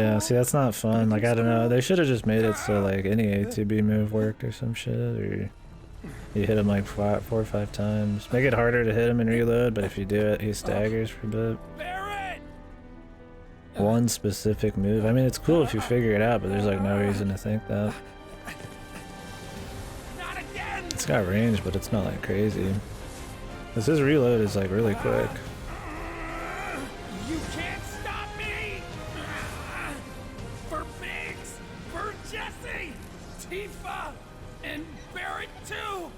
Yeah, see, that's not fun. Like, I don't know. They should have just made it so, like, any ATB move worked or some shit. Or you hit him, like, 4 or 5 times. Make it harder to hit him and reload, but if you do it, he staggers for a bit. One specific move. I mean, it's cool if you figure it out, but there's, like, no reason to think that. It's got range, but it's not, like, crazy. Because his reload is, like, really quick. You can't stop me! For Biggs! For Jesse! Tifa! And Barrett too!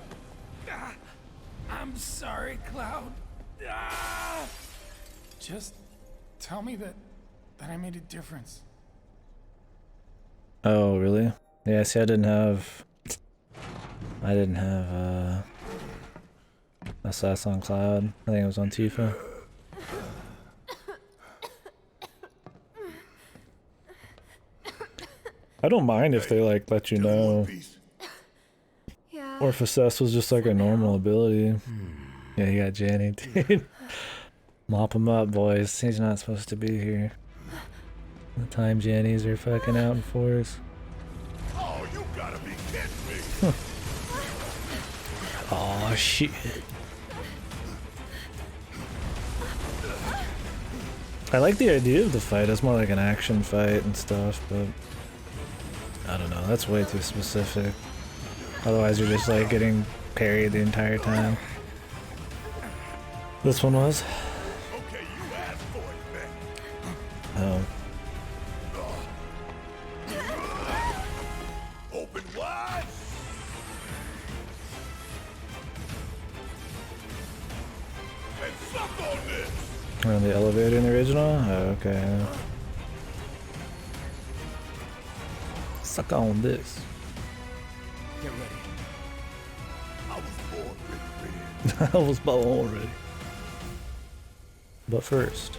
I'm sorry, Cloud. Just tell me that I made a difference. Oh, really? Yeah, see, I didn't have Assassin on Cloud. I think it was on Tifa. I don't mind if they, like, let you know. Yeah. Or if Assess was just, like, a normal ability. Yeah, you got Janny, dude. Mop him up, boys. He's not supposed to be here. The time Jannies are fucking out in force. Oh, you gotta be kidding me! Aw, shit. I like the idea of the fight. It's more like an action fight and stuff, but I don't know. That's way too specific. Otherwise, you're just like getting parried the entire time. This one was. Okay, you asked for it, man. Oh. Open wide. And suck on this. On the elevator in the original? Oh, okay. Suck on this. Get ready. I was born ready, I was born already. But first.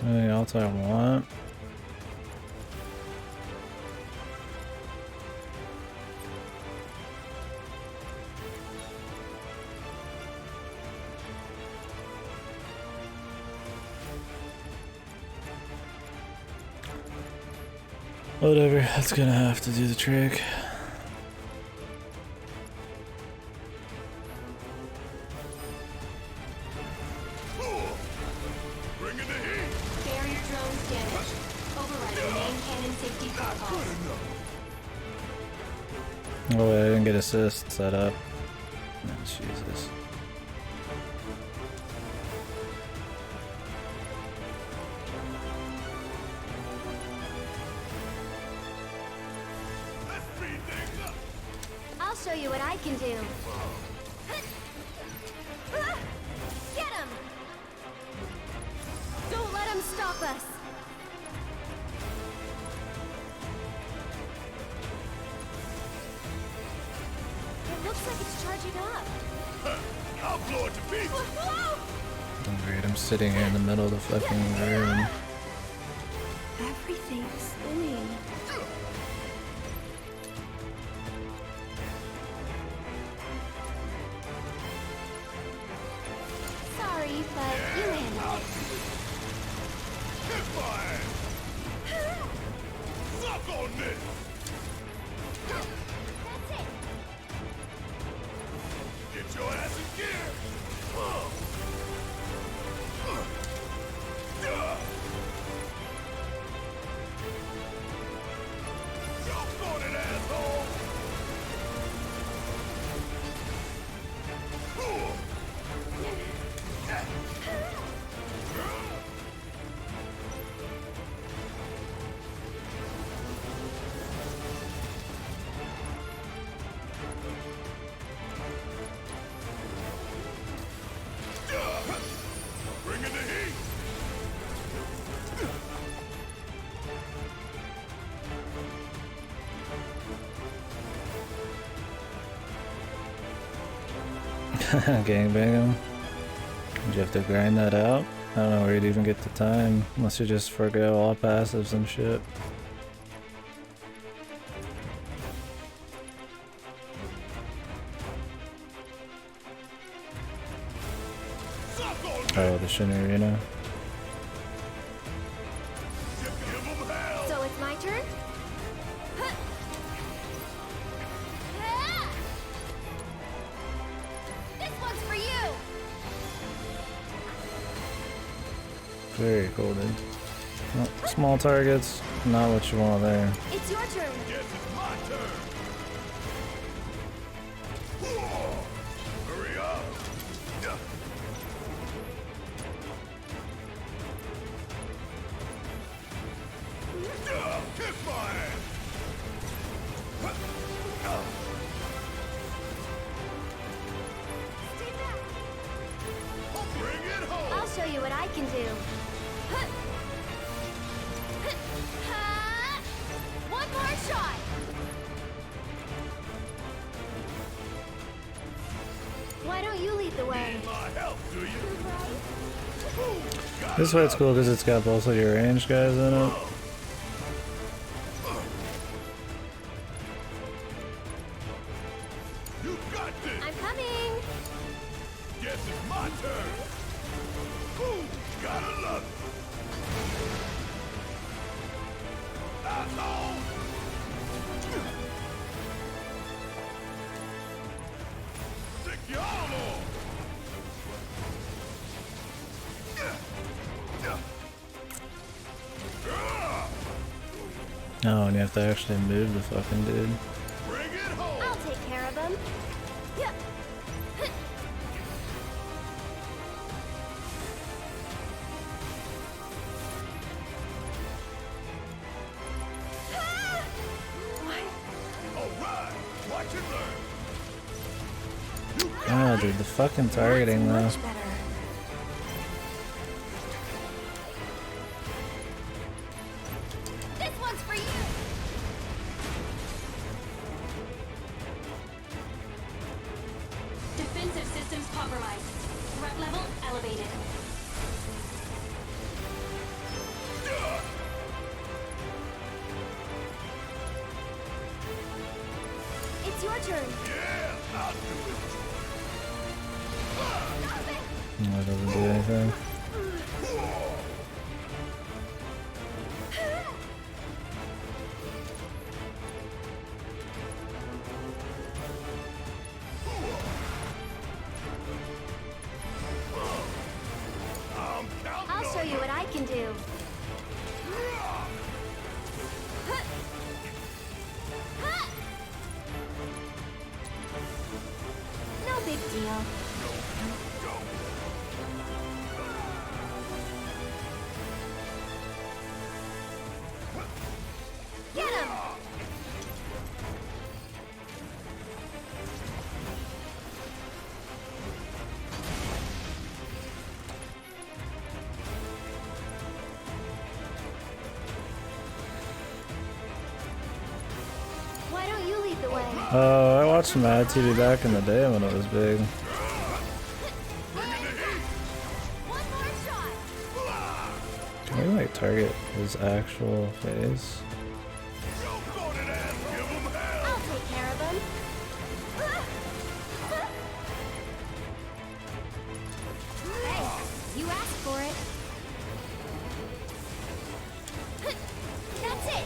Anything else I want? Whatever, that's gonna have to do the trick. Bringing the heat. Barrier drones damaged. Overriding main cannon safety protocols. Oh wait, I didn't get assist set up. Oh, Jesus. Let's speed things up. I'll show you what I can do. Get him! Don't let him stop us. It looks like it's charging up. I'll blow it to pieces. Whoa! Oh, weird, I'm sitting here in the middle of the fucking room. Everything's spinning. Sorry, but you handled it. Kiss my ass. Suck on this. That's it. Get your ass in gear. Jump on it, asshole. Gangbang him. Did you have to grind that out? I don't know where you'd even get the time, unless you just forgo all passives and shit. Oh, the Shin Arena. So it's my turn? Huh. Ah! This one's for you! Very cool, dude. Oh, small targets, not what you want there. It's your turn. Guess it's my turn. Hurry up. Kick my ass. Stay back. Bring it home. I'll show you what I can do. Huh. Huh. Ha! One more shot. Why don't you lead the way? Need my help, do you? This fight's cool because it's got both of your ranged guys in it. You got this. I'm coming. Guess it's my turn. Ooh, gotta love it. Asshole. Stick your arm on. Oh, and you have to actually move the fucking dude. Bring it home. I'll take care of him. Yeah. All right, watch and learn. Oh, dude, the fucking targeting though. Much better. This one's for you. Defensive systems compromised. Threat level elevated. It's your turn. Yeah, I'll do it. Stop it. That doesn't do anything. I'm counting I'll show on you what I can do. No big deal. Get him! Why don't you lead the way? Oh, I watched Mad TV back in the day when it was big. One more shot. Can we like target his actual face? I'll take care of him. Hey, you asked for it. That's it.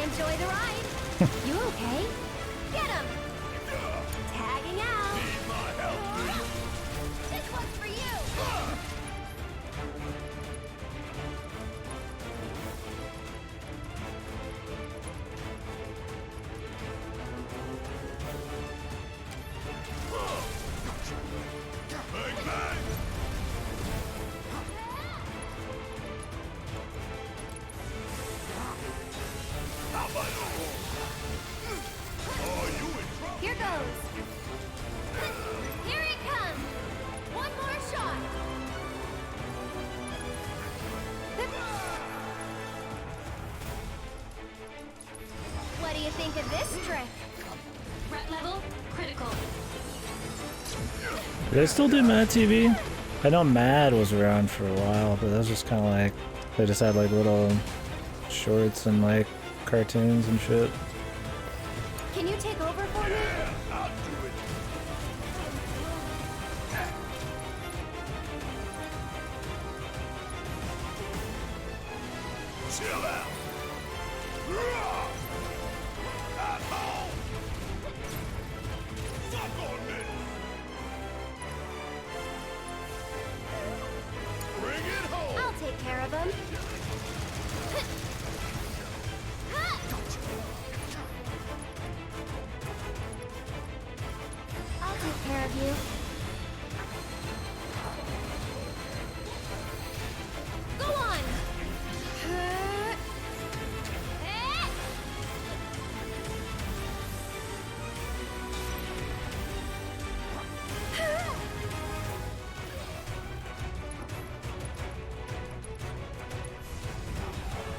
Enjoy the ride. You okay? Get him. Tagging out. This one's for you. Here goes. Here it comes. One more shot. trick. Threat level critical. Do they still do Mad TV? I know Mad was around for a while, but that was just kind of like they just had like little shorts and like cartoons and shit. Can you take over for me? Yeah, I'll do it. Chill out. Asshole. Suck on this. Bring it home. I'll take care of him. I'll take care of you. Go on.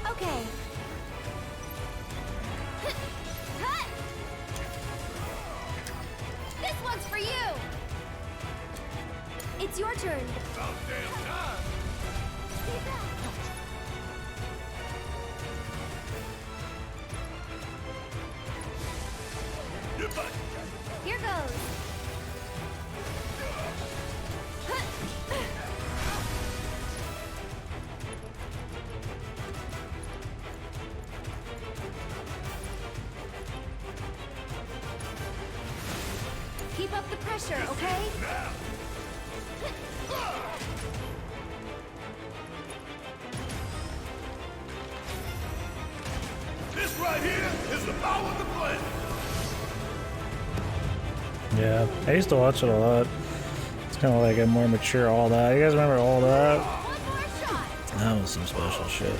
Okay. This one's for you. It's your turn. About damn time. Stay back. Get back. Here goes. Keep up the pressure, okay? Now. This right here is the power of the planet. Yeah, I used to watch it a lot. It's kind of like a more mature All That. You guys remember All That? One more shot. That was some special shit. We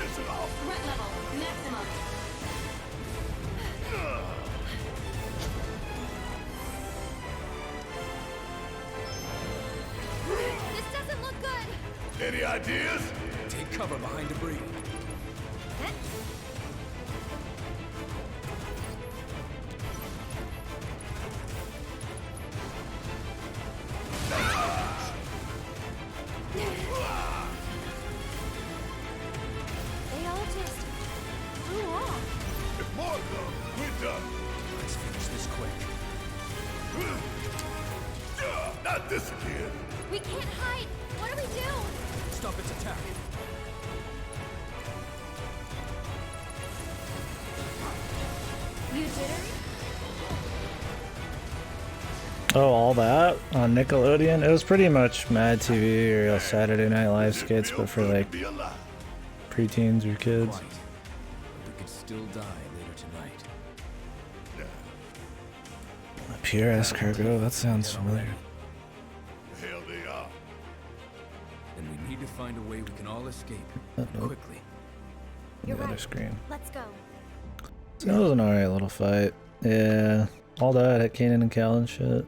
miss it all. Threat level maximum. This doesn't look good. Any ideas? Take cover behind debris. They all just flew off. If more come, we're done. Let's finish this quick. Not this again. We can't hide. What do we do? Stop its attack. You jittery? Oh, All That on Nickelodeon? It was pretty much Mad TV or Saturday Night Live skits, but for like Be alive. preteens or kids. Quite. We could still die later tonight. Pure escargot, that sounds familiar. The hell they are. And we need to find a way we can all escape Nope. quickly. You're The other right. screen. Let's go. So that was an alright little fight. Yeah. All that at Kanan and Cal and shit.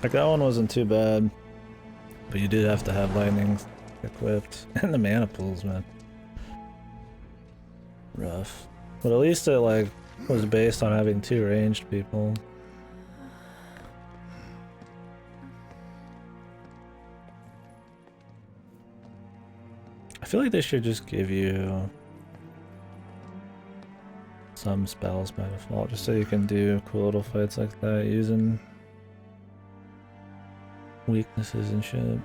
Like that one wasn't too bad. But you did have to have lightning equipped. And the mana pools, man. Rough. But at least it like was based on having two ranged people. I feel like they should just give you some spells by default, just so you can do cool little fights like that using weaknesses and shit.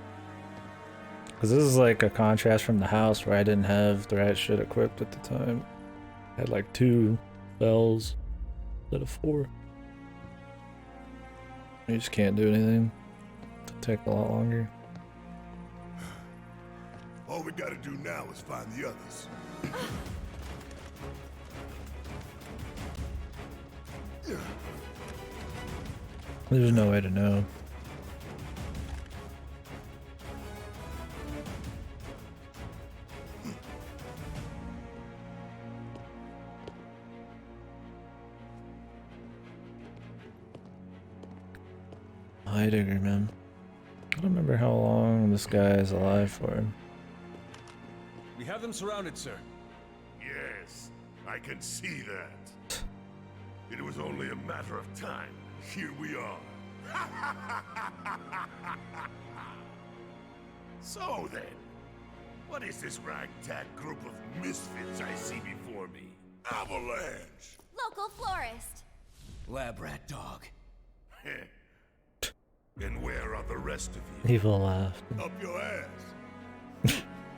Because this is like a contrast from the house where I didn't have the right shit equipped at the time. I had like 2 spells instead of 4. You just can't do anything. It'll take a lot longer. All we gotta do now is find the others. There's no way to know. Heidegger, man. don't remember how long this guy is alive for. We have them surrounded, sir. Yes, I can see that. It was only a matter of time. Here we are. So then, what is this ragtag group of misfits I see before me? Avalanche! Local florist. Lab rat dog. And where are the rest of you? Evil laugh. Up your ass.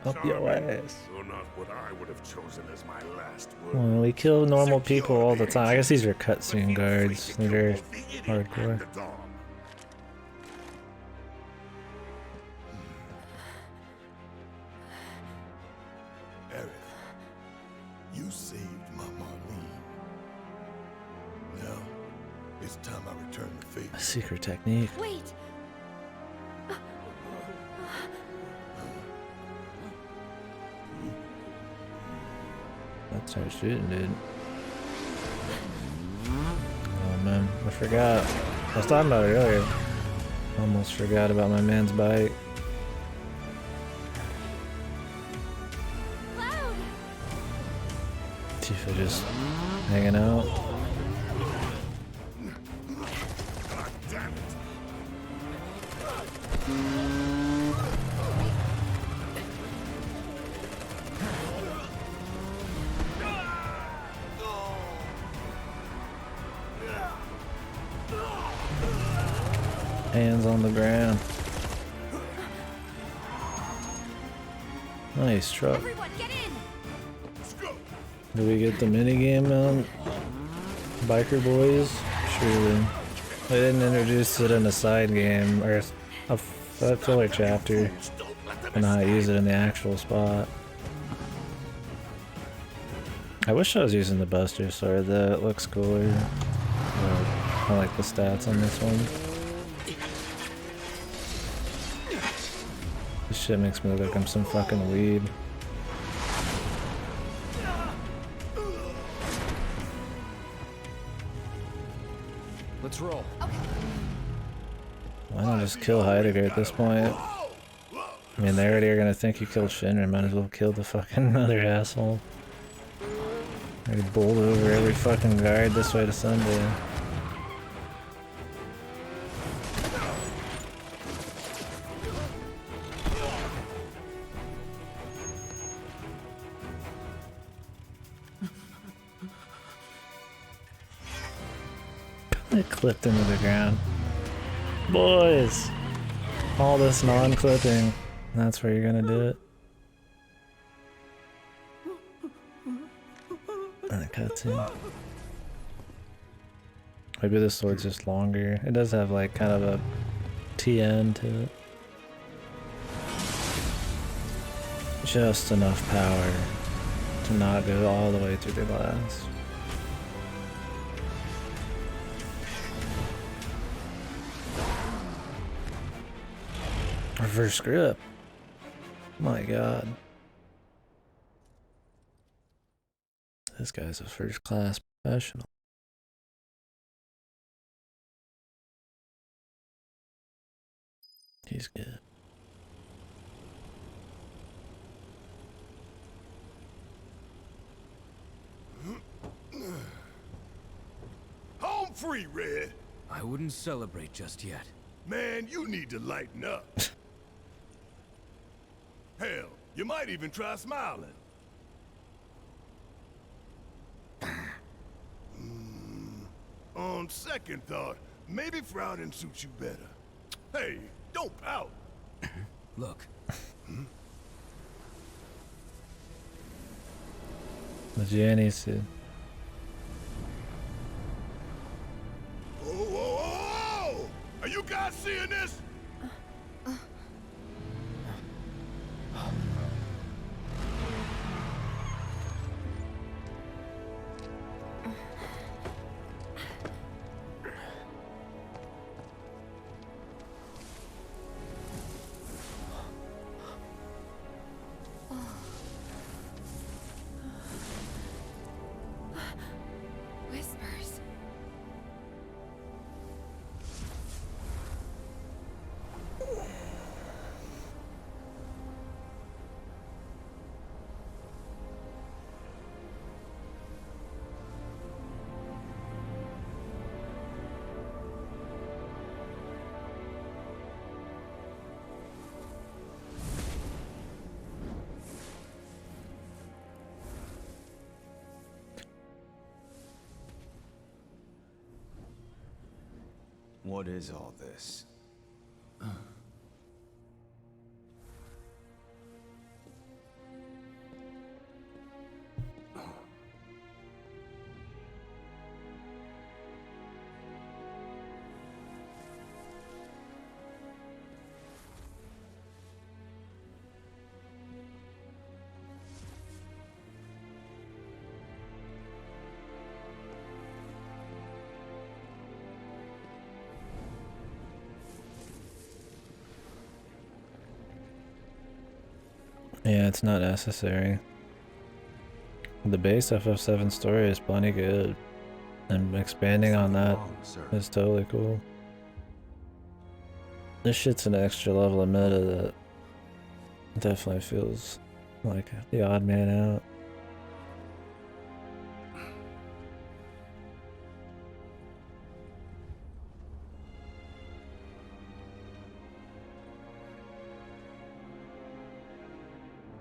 Up your Charming, ass. though not what I would have chosen as my last word. Well, we kill normal people all the time. I guess these are But cutscene feel free guards. to They're kill very both the idiot and hardcore. the dog. Eric, you saved my Marlene. Now, it's time I return the favor. A secret technique. Wait. Let's start shooting, dude. Oh man, I forgot. I was talking about it earlier. Almost forgot about my man's bike. Cloud. Tifa just hanging out. God damn it! Hands on the ground. Nice truck. Everyone, get in. Let's go! Do we get the minigame on Biker Boys? Surely. They didn't introduce it in a side game or a filler chapter and not use it in the actual spot. I wish I was using the Buster Sword, that looks cooler. I like the stats on this one. This shit makes me look like I'm some fucking weeb. Let's roll. Why not just kill Heidegger at this point? I mean, they already are gonna think you killed Shinra, might as well kill the fucking other asshole. Already bowled over every fucking guard this way to Sunday. It clipped into the ground. Boys! All this non-clipping. That's where you're gonna do it. And a cutscene. Maybe the sword's just longer. It does have like kind of a TN to it. Just enough power to not go all the way through the glass. Reverse grip. My god. This guy's a first class professional. He's good. Home free, Red. I wouldn't celebrate just yet. Man, you need to lighten up. Hell, you might even try smiling. On second thought, maybe frowning suits you better. Hey, don't pout. Look, The Gianni said. Whoa, whoa, whoa, whoa! Are you guys seeing this? Whispers. What is all this? Yeah, it's not necessary. The base FF7 story is plenty good, and expanding on that Wrong, sir. is totally cool. This shit's an extra level of meta that definitely feels like the odd man out.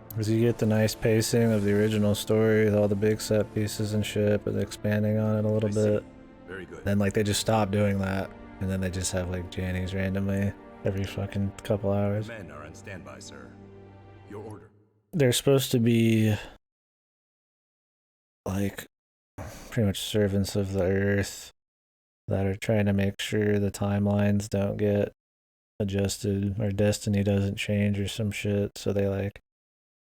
Because you get the nice pacing of the original story with all the big set pieces and shit, but expanding on it a little bit. Very good. Then like they just stop doing that, and then they just have like Jannies randomly every fucking couple hours. Men are on standby, sir. Your order. They're supposed to be like pretty much servants of the earth that are trying to make sure the timelines don't get adjusted or destiny doesn't change or some shit, so they like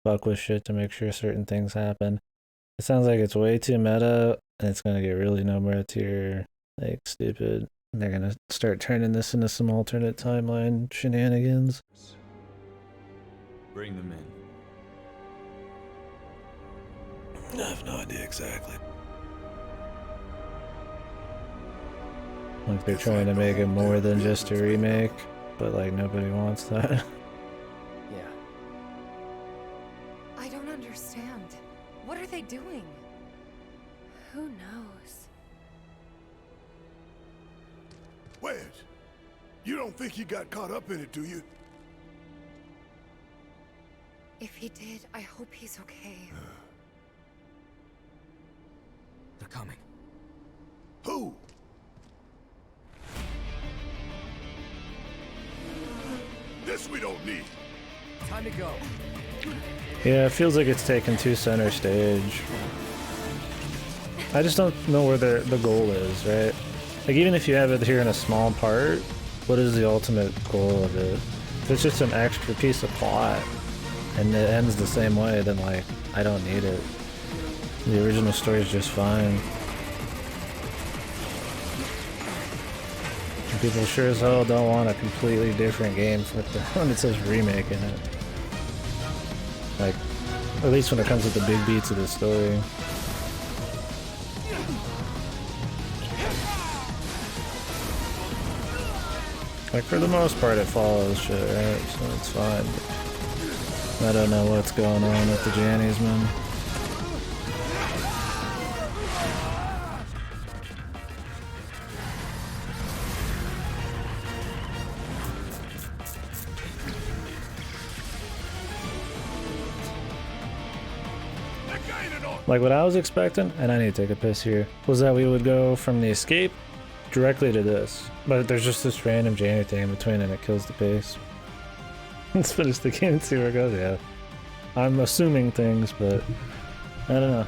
fuck with shit to make sure certain things happen. It sounds like it's way too meta, and it's gonna get really no more tier, like stupid. And they're gonna start turning this into some alternate timeline shenanigans. Bring them in. I have no idea exactly. Like they're trying to make it more than just a remake, but like nobody wants that. Yeah. I don't understand. What are they doing? Who knows? Wedge, you don't think he got caught up in it, do you? If he did, I hope he's okay. They're coming. Who? This we don't need. Time to go. Yeah, it feels like it's taken too center stage. I just don't know where the goal is, right? Like even if you have it here in a small part, what is the ultimate goal of it? If it's just an extra piece of plot and it ends the same way, then like I don't need it. The original story is just fine. And people sure as hell don't want a completely different game with the one that says remake in it. Like, at least when it comes with the big beats of the story. Like for the most part it follows shit, right? So it's fine. I don't know what's going on with the Jannies, man. Like what I was expecting, and I need to take a piss here, was that we would go from the escape directly to this. But there's just this random Janny thing in between and it kills the pace. Let's finish the game and see where it goes, yeah. I'm assuming things, but I don't know.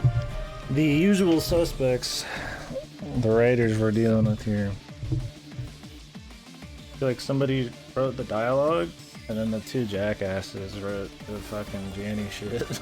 The usual suspects the writers were dealing with here. I feel like somebody wrote the dialogue, and then the two jackasses wrote the fucking Janny shit.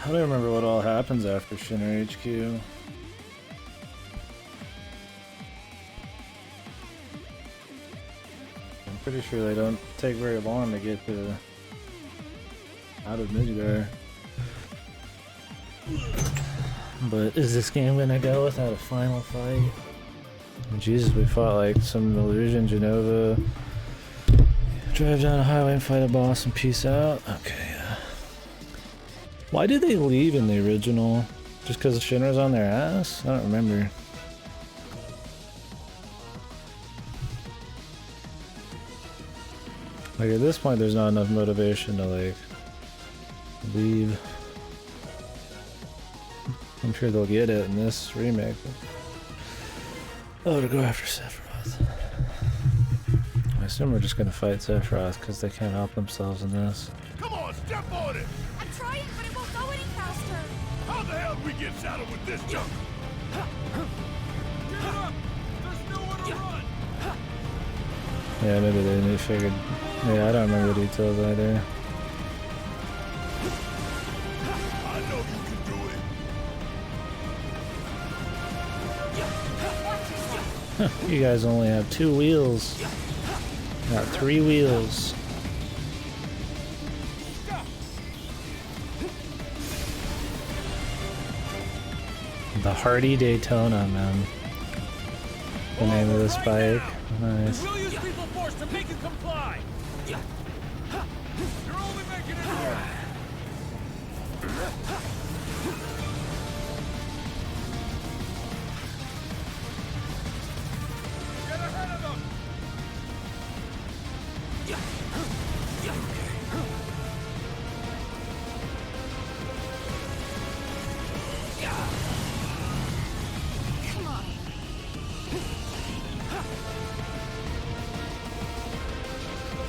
I don't remember what all happens after Shinra HQ. I'm pretty sure they don't take very long to get to out of Midgar. But is this game gonna go without a final fight? Jesus, we fought like some illusion, Genova. Drive down a highway and fight a boss and peace out. Okay, yeah. Why did they leave in the original? Just because Shinra's on their ass? I don't remember. Like at this point there's not enough motivation to like leave. I'm sure they'll get it in this remake. Oh, to go after Sephiroth. I assume we're just gonna fight Sephiroth because they can't help themselves in this. Come on, step on it! I'm trying, but it won't go any faster. How the hell do we get saddled with this junk? Get up! There's nowhere to run! Yeah, maybe they figured. Yeah, I don't remember the details either. I know you can do it. You guys only have 2 wheels. Got 3 wheels. The Hardy Daytona, man. The name of this bike. Nice. We'll use lethal force to make you comply! You're only making it worse! Get ahead of them! Come on.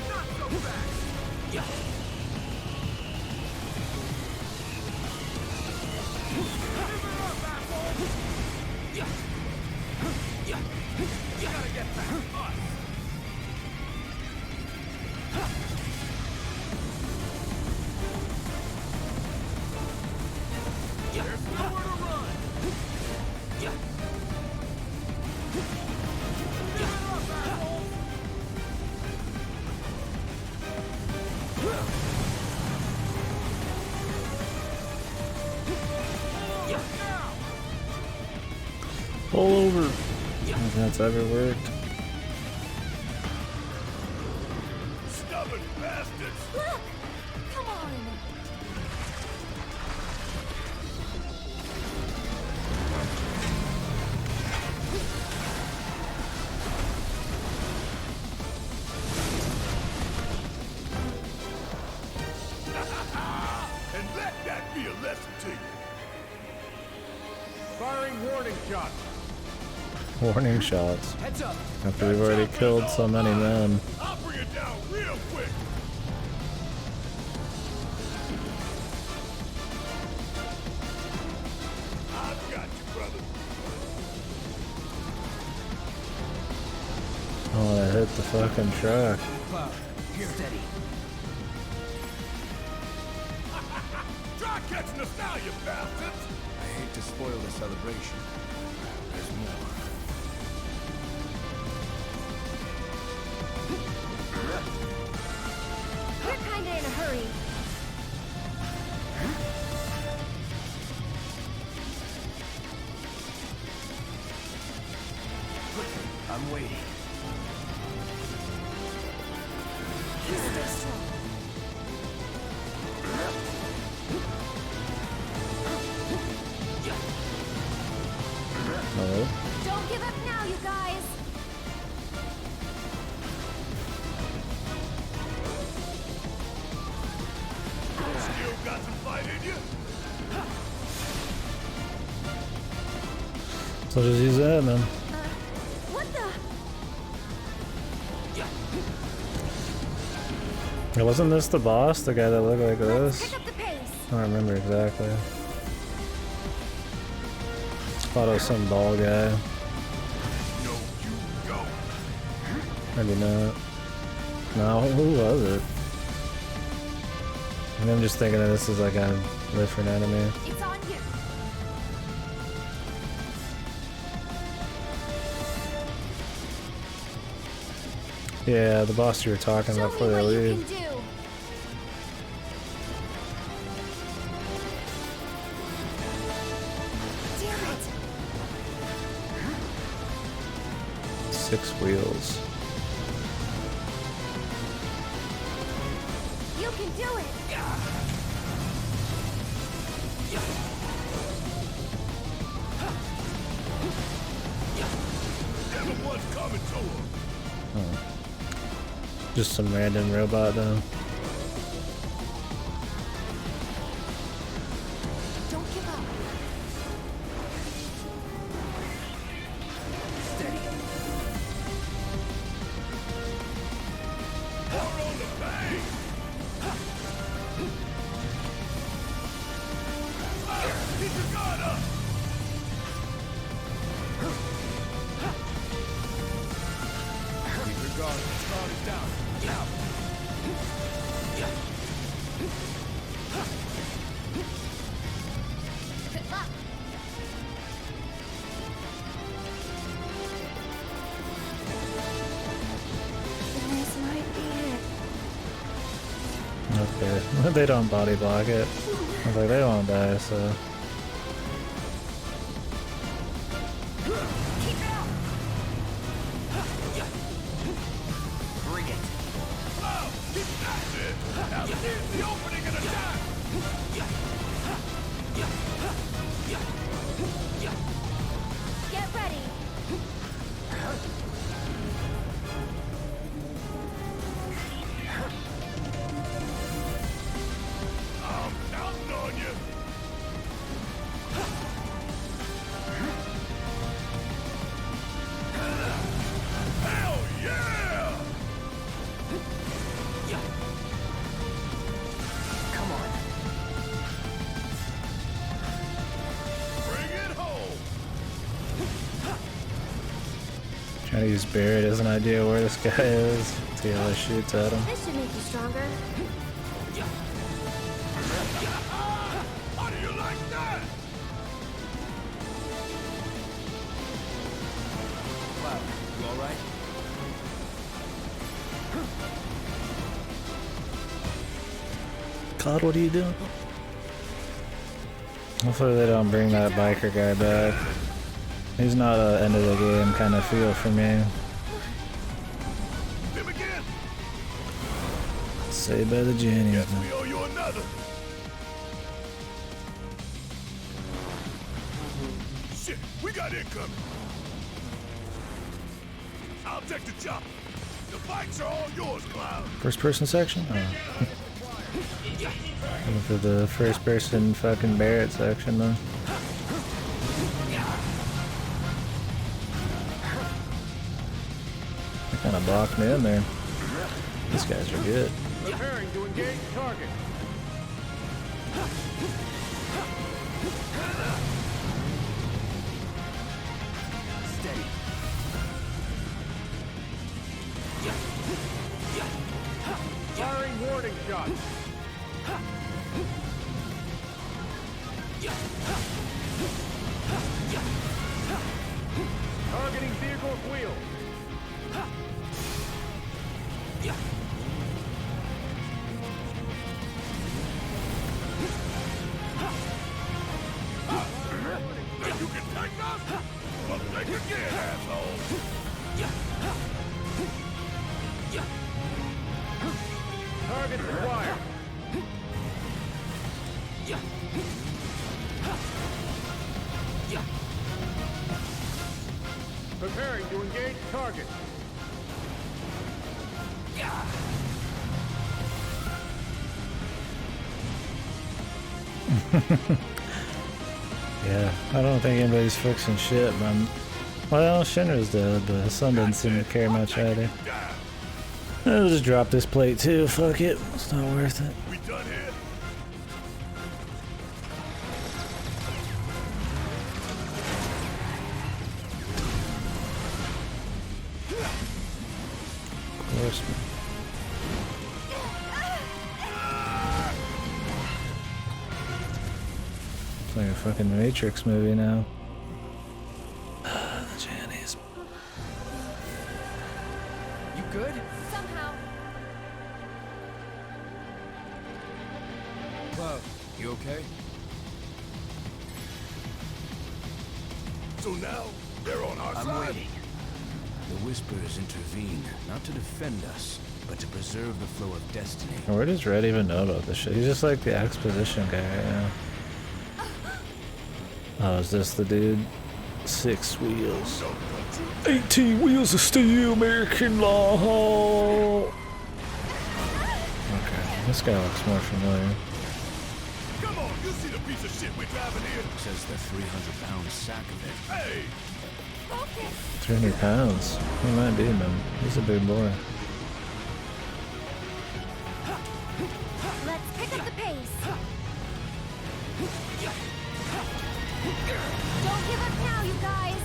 Not so fast! Give it up, asshole! You gotta get back to us! There's nowhere to run! Give it up, asshole! Now! Pull over. If that's ever worked. Stubborn bastards! Look! Come on. And let that be a lesson to you. Firing warning shot. Warning shots. Heads up. After we've already killed so many men. I'll bring it down real quick. I've got you, brother. Oh, I hit the fucking truck. Cloud, here steady. Try catching us now, you bastards! I hate to spoil the celebration. There's more. You're kinda in a hurry. I'm waiting. Stay strong. No. Don't give up now, you guys. Still got some fight in you? So just use that, man. What the? Yeah, wasn't this the boss? The guy that looked like this? Pick up the pace. I don't remember exactly. Thought it was some ball guy. No, you don't. Maybe not. No, who was it? I'm just thinking that this is like a different enemy. It's on you. Yeah, the boss you were talking Show about before me they what you leave. can do. Damn it. 6 wheels. You can do it. Everyone's coming to him. Just some random robot though. Don't give up. More on the pain. Keep your guard up. Keep your guard. Guard is down. Now. Good luck. This might be it. Okay. They don't body block it. I was like, they don't die, so. Keep it up. Bring it. Oh, that's it. Now here's the opening and attack. Get ready. I'm counting on you. Hell yeah! Come on. Bring it home. Trying to use Barrett as an idea where this guy is. See how it shoots at him. This should make you stronger. How do you like that? Cloud, you alright? Cloud, what are you doing? Hopefully they don't bring that biker guy back. He's not a end of the game kind of feel for me. Him again? Saved by the genies, Guess man. we owe you another. Shit, we got incoming. I'll take the chopper. The bikes are all yours, Cloud. First person section? Oh. Looking for the first person fucking Barrett section though. They kind of blocked me in there. These guys are good. Preparing to engage target. Steady. Firing warning shots. Targeting vehicle's wheel. Think you can take us? Well, think again, asshole. Target acquired. Preparing to engage target. Yeah, I don't think anybody's fixing shit, man. Well, Shinra's dead, but his son doesn't seem to care much either. I'll just drop this plate too, fuck it. It's not worth it. We done here? Of course, man. It's like a fucking Matrix movie now. The Jannies. You good? Somehow. Cloud, you okay? So now, they're on our I'm side. waiting. The Whisperers intervene, not to defend us, but to preserve the flow of destiny. Where does Red even know about this shit? He's just like the exposition guy right now. Oh, is this the dude? 6 wheels. 18 wheels of steel, American law. Okay, this guy looks more familiar. Come on, you see the piece of shit we're driving here? Says the 300-pound sack of it. Hey! 300 pounds. He might be, man. He's a big boy. Let's pick up the pace. Don't give up now, you guys.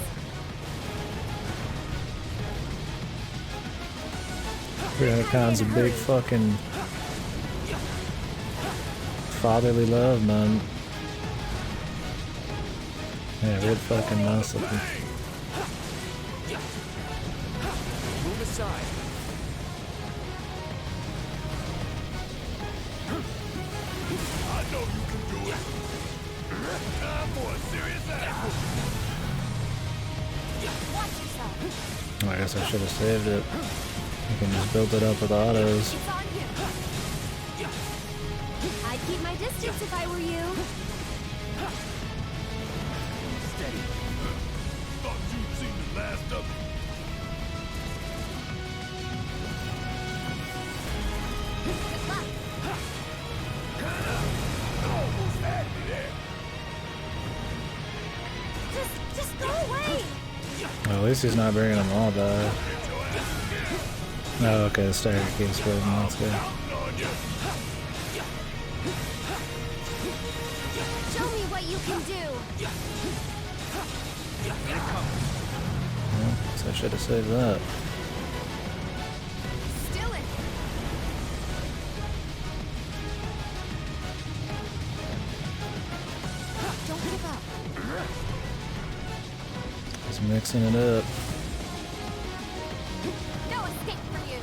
300 pounds of big fucking fatherly love, man. Yeah, red fucking muscle. Move aside. I know you can do it. Time for a serious action. Watch yourself. I guess I should have saved it. You can just build it up with autos. It's on you. I'd keep my distance if I were you. Steady. Thought you'd seen the last of me. Good luck. Almost had me there. Just go away. Well, at least he's not bringing them all back. Oh, okay, the starter keeps building. That's good. Show me what you can do. Well, so I should have saved that. Still it. Don't give up. Just mixing it up. No escape for you.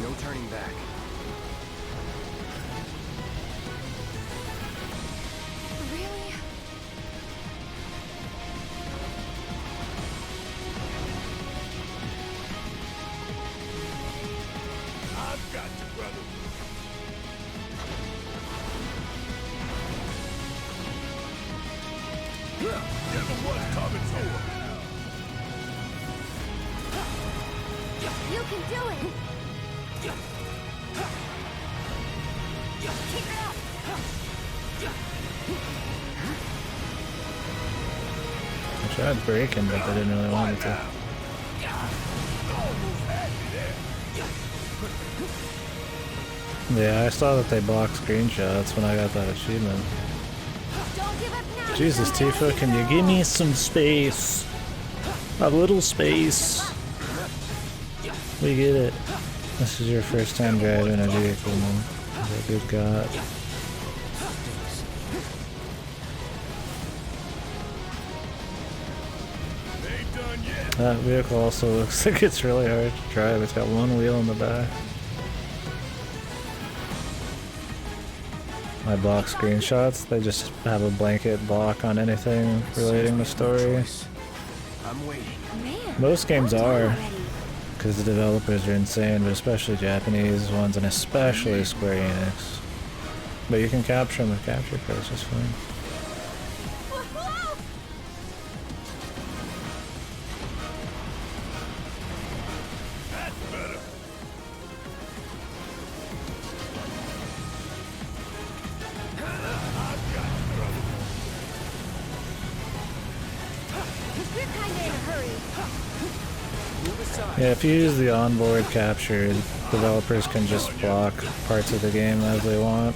No turning back. Really? I've got you, brother. Give him what's coming to him. You can do it. Keep it up. I tried breaking, but they didn't really want me to. Yeah, I saw that they blocked screenshots when I got that achievement. Don't give up now. Jesus, Tifa, can you give me some space? A little space. We get it. This is your first time driving a vehicle, man. Good God. Ain't done yet. That vehicle also looks like it's really hard to drive. It's got one wheel in the back. I block screenshots. They just have a blanket block on anything relating to story. I'm waiting. Man, Most games I'm done are, already. because the developers are insane, but especially Japanese ones, and especially Square Enix. But you can capture them with capture cards just fine. That's better. We're kinda in a hurry. Move aside. Yeah, if you use the onboard capture, developers can just block parts of the game as they want.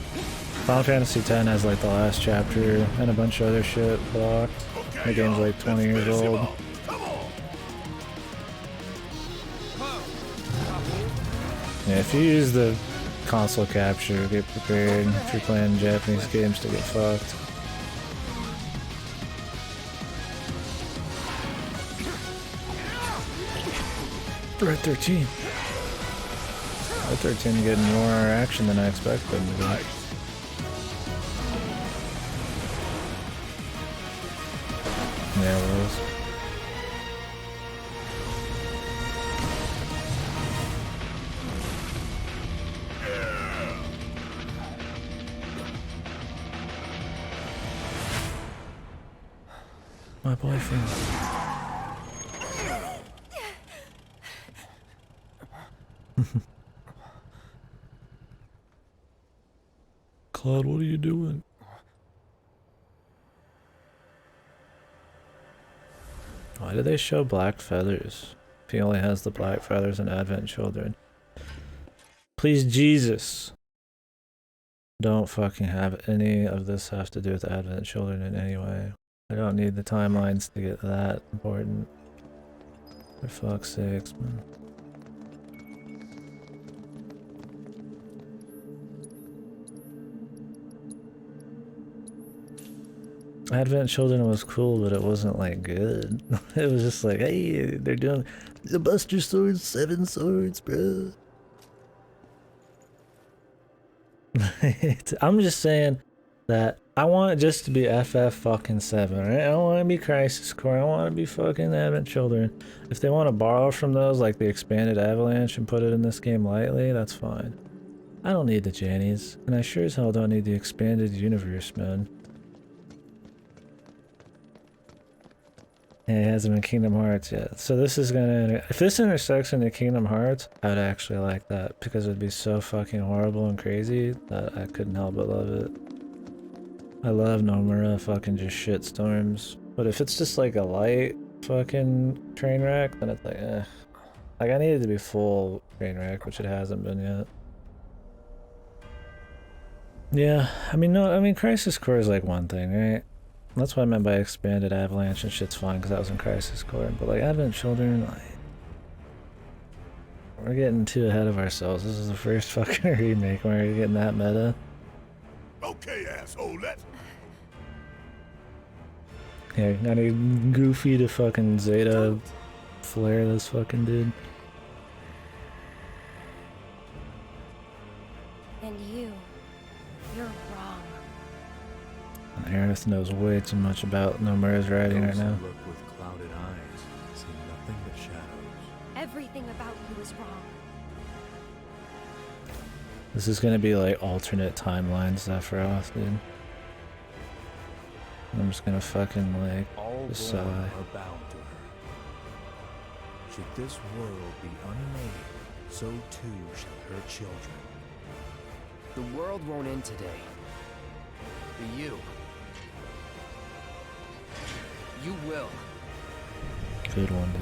Final Fantasy X has like the last chapter and a bunch of other shit blocked. Okay, The game's y'all, like 20 let's years finish him old. off. Come on. Yeah, if you use the console capture, get prepared if you're playing Japanese games to get fucked. Red 13. Red 13 getting more action than I expected. Yeah, it was. My boyfriend. Claude, what are you doing? Why do they show black feathers? If he only has the black feathers in Advent Children. Please, Jesus. Don't fucking have any of this have to do with Advent Children in any way. I don't need the timelines to get that important. For fuck's sakes, man. Advent Children was cool, but it wasn't like good. It was just like, hey, they're doing the Buster Swords, 7 swords, bro. I'm just saying that I want it just to be FF fucking 7, right? I don't want to be Crisis Core. I don't want to be fucking Advent Children. If they want to borrow from those, like the expanded Avalanche, and put it in this game lightly, that's fine. I don't need the Jannies, and I sure as hell don't need the expanded universe, man. Yeah, it hasn't been Kingdom Hearts yet. So this is gonna... If this intersects into Kingdom Hearts, I would actually like that. Because it would be so fucking horrible and crazy that I couldn't help but love it. I love Nomura fucking just shitstorms. But if it's just like a light fucking train wreck, then it's like, eh. Like I need it to be full train wreck, which it hasn't been yet. Yeah, I mean Crisis Core is like one thing, right? That's what I meant by expanded Avalanche and shit's fine because that was in Crisis Core. But like Advent Children, like we're getting too ahead of ourselves. This is the first fucking remake where you're getting that meta. Okay, asshole, let's... Yeah, I need Goofy to fucking Zeta flare this fucking dude. And you're wrong. And Aerith knows way too much about Nomura's writing right now. Look with clouded eyes, see nothing but shadows. Everything about you is wrong. This is gonna be like alternate timelines Sephiroth, dude. I'm just gonna fucking like All just born are bound to her. Should this world be unmade, so too shall her children. The world won't end today. But you will. Good one, dude.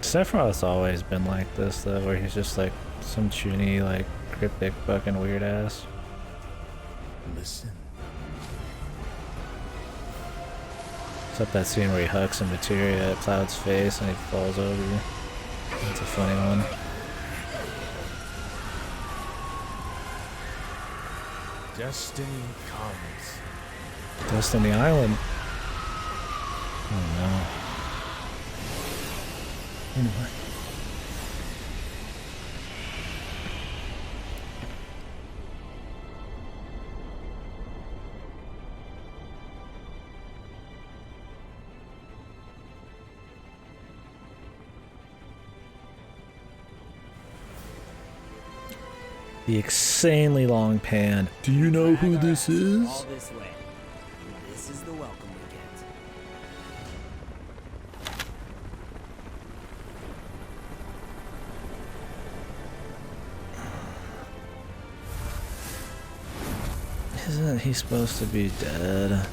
Sephiroth's always been like this though, where he's just like some chuny, like cryptic fucking weird ass. Listen. Except that scene where he hucks a materia at Cloud's face and he falls over. That's a funny one. Destiny comes. Destiny Island. Oh no. Anyway. The insanely long pan. Do you know who this is? All this way. This is the welcome we get. Isn't he supposed to be dead?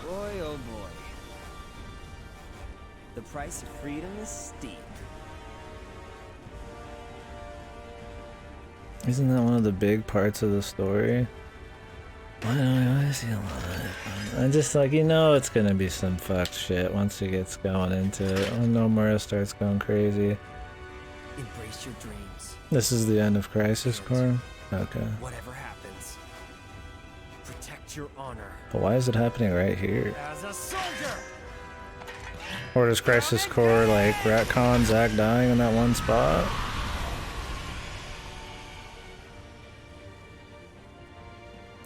Boy, oh boy. The price of freedom is steep. Isn't that one of the big parts of the story? Why is he alive? I just like, you know, it's gonna be some fucked shit once he gets going into it. When Nomura starts going crazy. Embrace your dreams. This is the end of Crisis Core? Okay. Whatever happens, protect your honor. But why is it happening right here? As a soldier! Or does Crisis Core like retcon Zack dying in that one spot?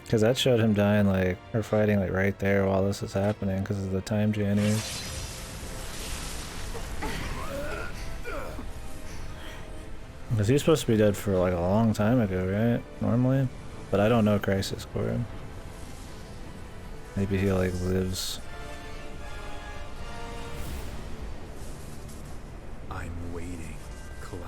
Because that showed him dying like, or fighting like right there while this is happening because of the time Jannies. Because he's supposed to be dead for like a long time ago, right? Normally? But I don't know Crisis Core. Maybe he like lives. I'm waiting, Cloud.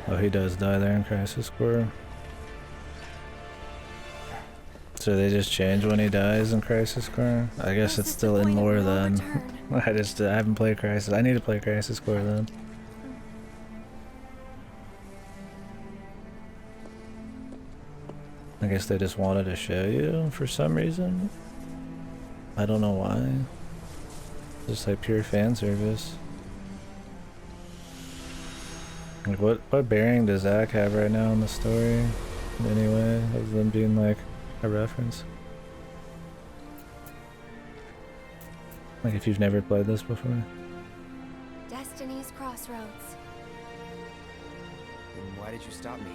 Oh, he does die there in Crisis Core. So they just change when he dies in Crisis Core? I guess it's still in lore then. I haven't played Crisis. I need to play Crisis Core then. I guess they just wanted to show you for some reason. I don't know why. Just like pure fan service. Like what bearing does Zack have right now in the story? Anyway, other than being like a reference. Like if you've never played this before. Destiny's Crossroads. Then why did you stop me?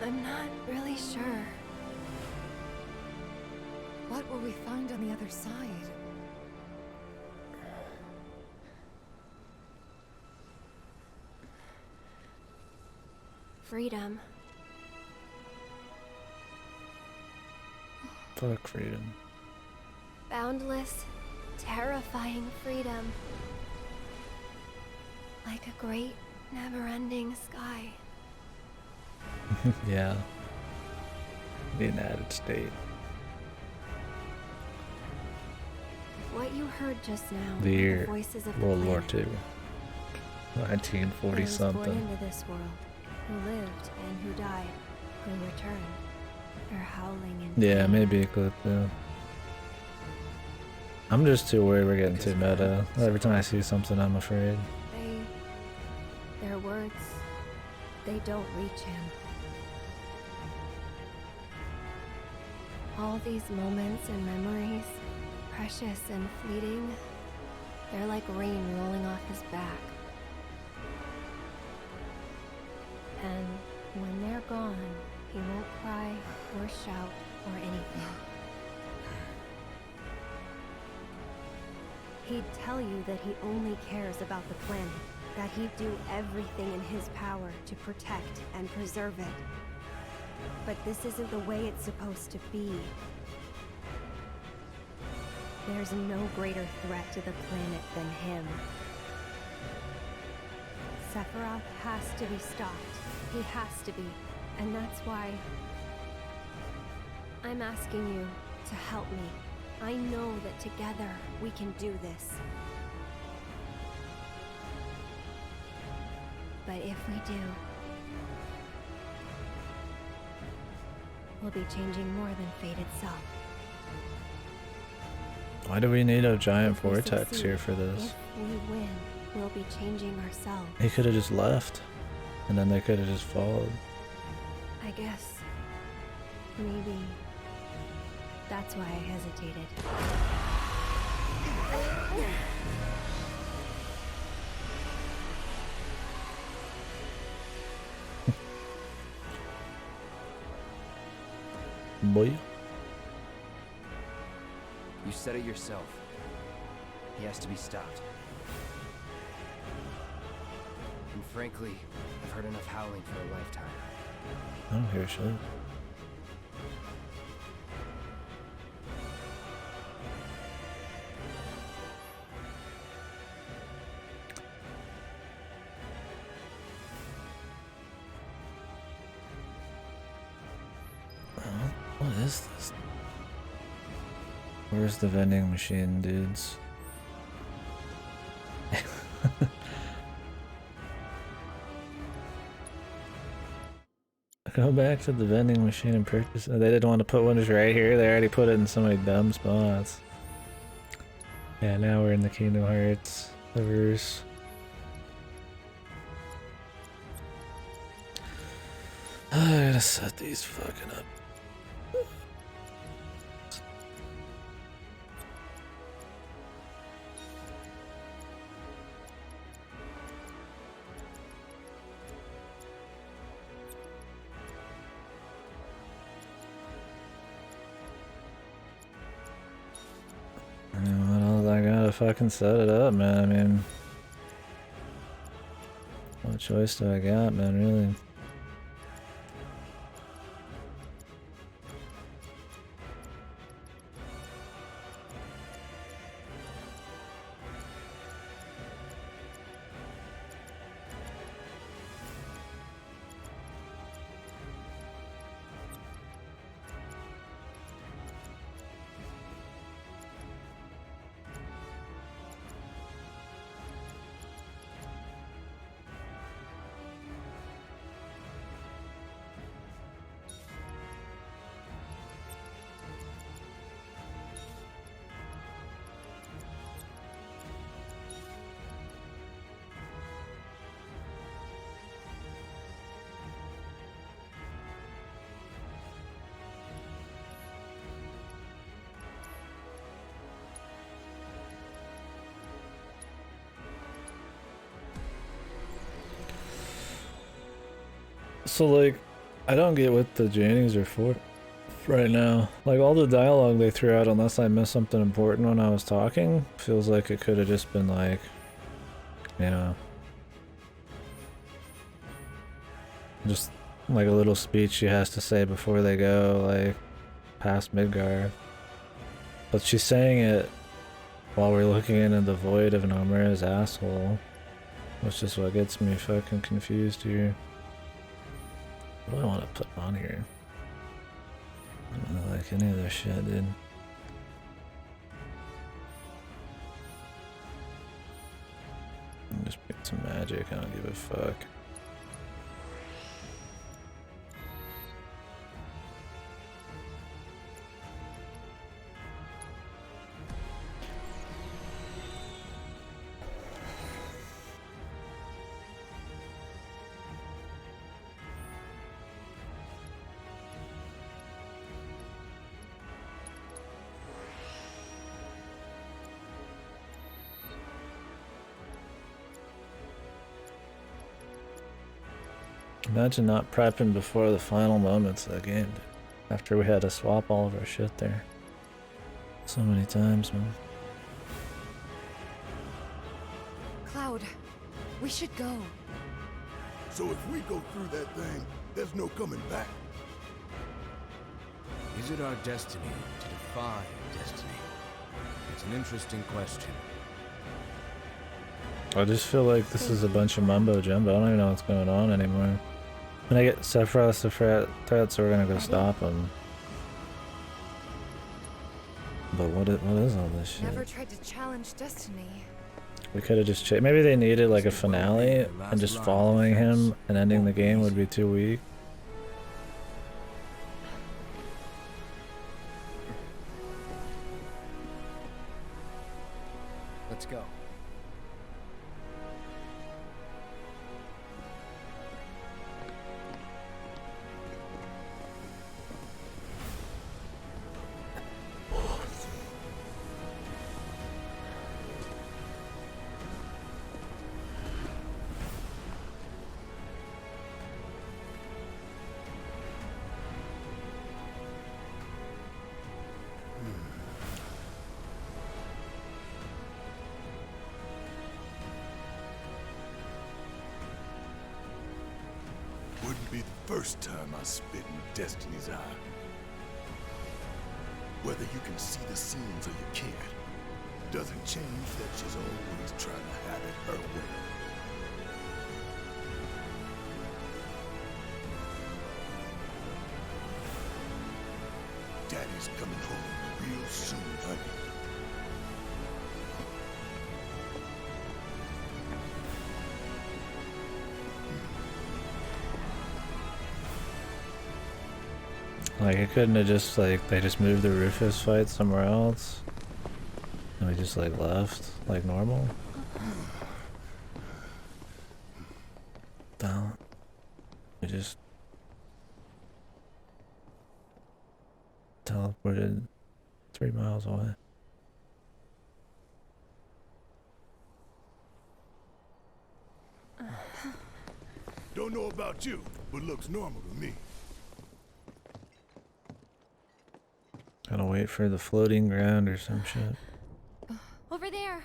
I'm not really sure. What will we find on the other side? Freedom. Fuck freedom. Boundless, terrifying freedom. Like a great, never-ending sky. Yeah. The United States. What you heard just now, The year voices of the World War planet. II. 1940 Those born something. into this world, who lived and who died, who returned, are howling in Yeah, pain. maybe a clip though. I'm just too worried we're getting too meta. Every time I see something, I'm afraid. Their words, they don't reach him. All these moments and memories, precious and fleeting, they're like rain rolling off his back. And when they're gone, he won't cry or shout or anything. He'd tell you that he only cares about the planet, that he'd do everything in his power to protect and preserve it. But this isn't the way it's supposed to be. There's no greater threat to the planet than him. Sephiroth has to be stopped. He has to be. And that's why I'm asking you to help me. I know that together we can do this. But if we do, we'll be changing more than fate itself. Why do we need a giant If we vortex succeed, here for this? If we win, we'll be changing ourselves. He could have just left. And then they could have just followed. I guess maybe that's why I hesitated. Boy. You said it yourself. He has to be stopped. And frankly, I've heard enough howling for a lifetime. I don't hear shit. What is this? Where's the vending machine, dudes? Go back to the vending machine and purchase it. They didn't want to put one just right here. They already put it in so many dumb spots. Yeah, now we're in the Kingdom Hearts servers. I gotta set these fucking up. What else? I gotta fucking set it up, man. I mean, what choice do I got, man? Really? So like, I don't get what the Jannies are for right now. Like all the dialogue they threw out, unless I missed something important when I was talking, feels like it could have just been like, you know, just like a little speech she has to say before they go, like, past Midgar. But she's saying it while we're looking into the void of Nomura's asshole, which is what gets me fucking confused here. What do I want to put on here? I don't really like any of this shit, dude. Just pick some magic, I don't give a fuck. Imagine not prepping before the final moments of the game, dude. After we had to swap all of our shit there. So many times, man. Cloud, we should go. So if we go through that thing, there's no coming back. Is it our destiny to defy destiny? It's an interesting question. I just feel like this is a bunch of mumbo jumbo. I don't even know what's going on anymore. When I get Sephiroth to threat, so we're gonna go stop him. But what is all this shit? Never tried to challenge destiny. We could have just maybe they needed like a finale, and just following him and ending the game would be too weak. Let's go. Wouldn't be the first time I spit in Destiny's eye. Whether you can see the scenes or you can't, doesn't change that she's always trying to have it her way. Daddy's coming home real real soon, honey. Like, it couldn't have just, like, they just moved the Rufus fight somewhere else? And we just, like, left, like normal? Down. We just teleported 3 miles away. Don't know about you, but looks normal to me. Gotta wait for the floating ground or some shit. Over there.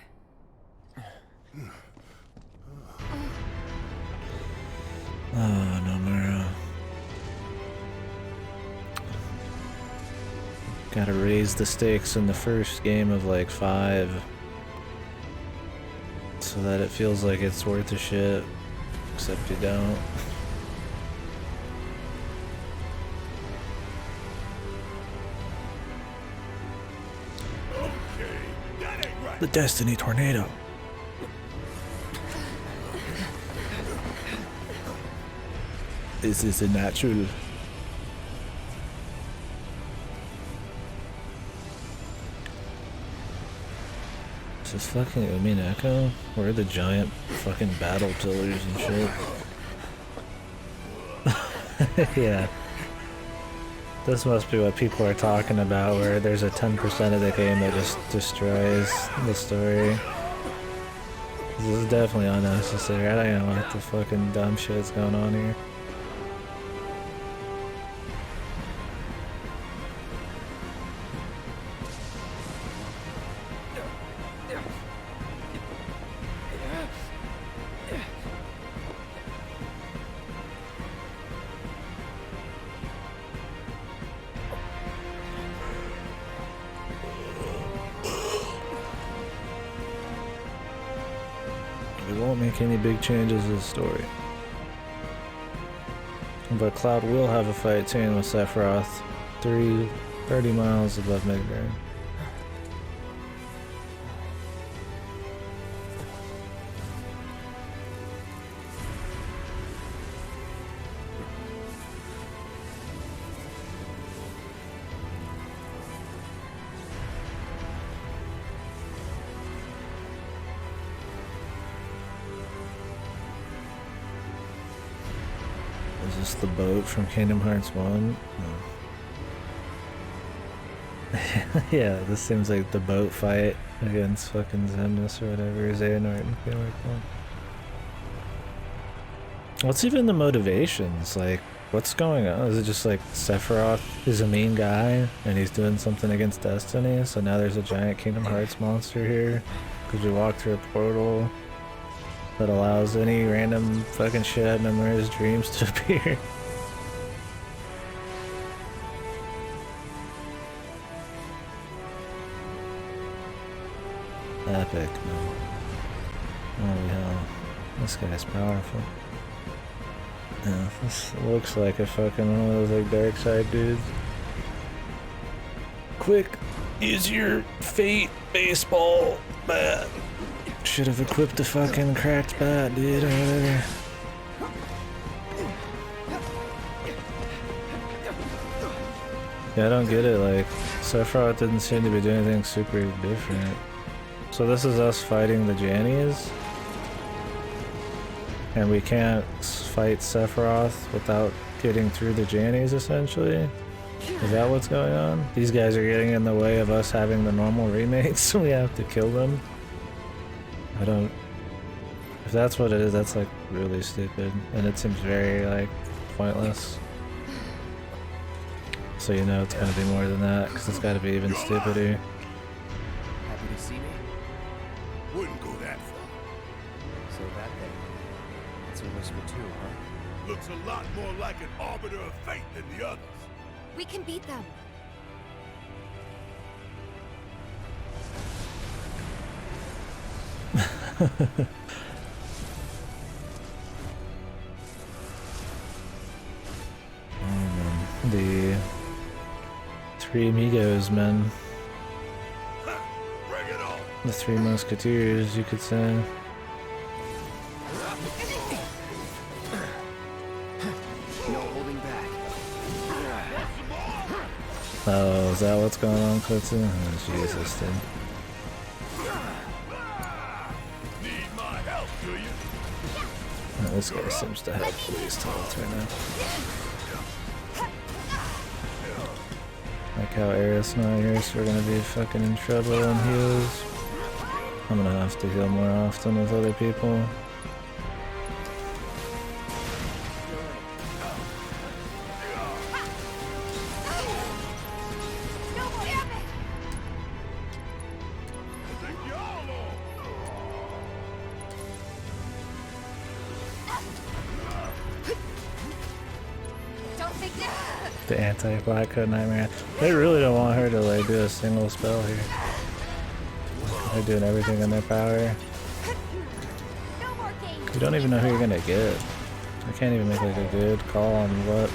Oh, no more. Gotta raise the stakes in the first game of like 5 so that it feels like it's worth a shit, except you don't. Okay, that ain't right. The Destiny Tornado. This is a natural. Is this fucking Umineko? Where are the giant fucking battle pillars and shit? Yeah. This must be what people are talking about, where there's a 10% of the game that just destroys the story. This is definitely unnecessary. I don't even know what the fucking dumb shit's going on here. It won't make any big changes to the story. But Cloud will have a fight scene with Sephiroth 30 miles above Midgard. Is this the boat from Kingdom Hearts 1? No. Yeah, this seems like the boat fight against fucking Xemnas or whatever, Xehanort in Kingdom Hearts 1. What's even the motivations? Like, what's going on? Is it just like Sephiroth is a mean guy and he's doing something against Destiny, so now there's a giant Kingdom Hearts monster here because we walked through a portal that allows any random fucking shit out of Nomura's dreams to appear? Epic, man. Holy hell. This guy's powerful. Yeah, this looks like a fucking one of those like dark side dudes. Quick, use your fate baseball bat. Should have equipped the fucking cracked bat, dude, or whatever. Yeah, I don't get it, like, Sephiroth didn't seem to be doing anything super different. So this is us fighting the Jannies? And we can't fight Sephiroth without getting through the Jannies, essentially? Is that what's going on? These guys are getting in the way of us having the normal remakes, so we have to kill them? I don't... If that's what it is, that's like really stupid. And it seems very like pointless. So you know it's gonna be more than that, because it's gotta be even stupider. Happy to see me? Wouldn't go that far. So that thing. It's a whisper too, huh? Looks a lot more like an arbiter of fate than the others. We can beat them. The three amigos, man. The Three Musketeers, you could say. No holding back. Oh, is that what's going on, Clifton? Oh, Jesus, dude. Need my help, do you? Oh, this guy seems to have police talents right now. Like how Aerith's not here, so we're gonna be fucking in trouble on heals. I'm gonna have to heal more often with other people. The anti-Black Hood Nightmare. They really don't want her to like do a single spell here. They're doing everything in their power. You don't even know who you're gonna get. I can't even make like a good call on what.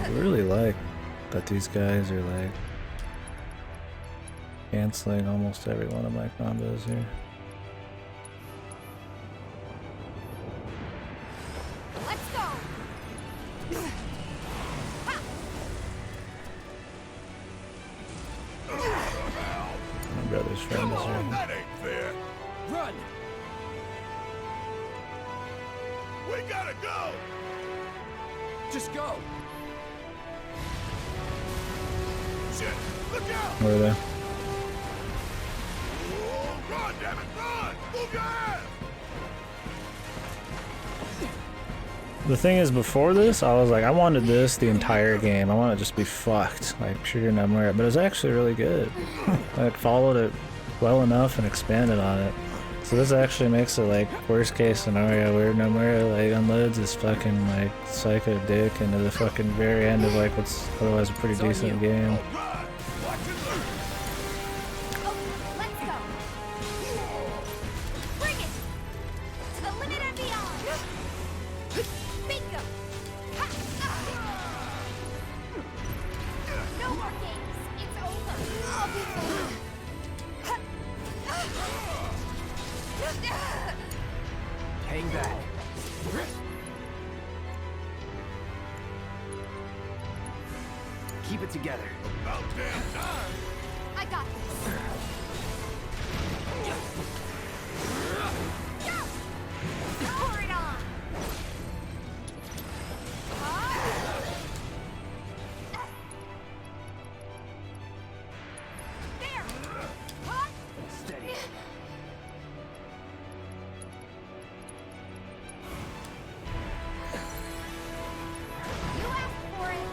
I really like that these guys are like canceling almost every one of my combos here. My brother's friend is here. That ain't fair. Run! We gotta go. Just go! Shit! Look out! Where are they? Oh, run, damn it, run! Move your ass! The thing is, before this, I was like, I wanted this the entire game. I want it to just be fucked, like Sugar Number, but it was actually really good. I followed it well enough and expanded on it. So this actually makes it like worst case scenario where Nomura like unloads his fucking like psycho dick into the fucking very end of like what's otherwise a pretty decent game. Hang back. Keep it together. About damn time. I got this. Pour it on. There. Steady. You asked for it.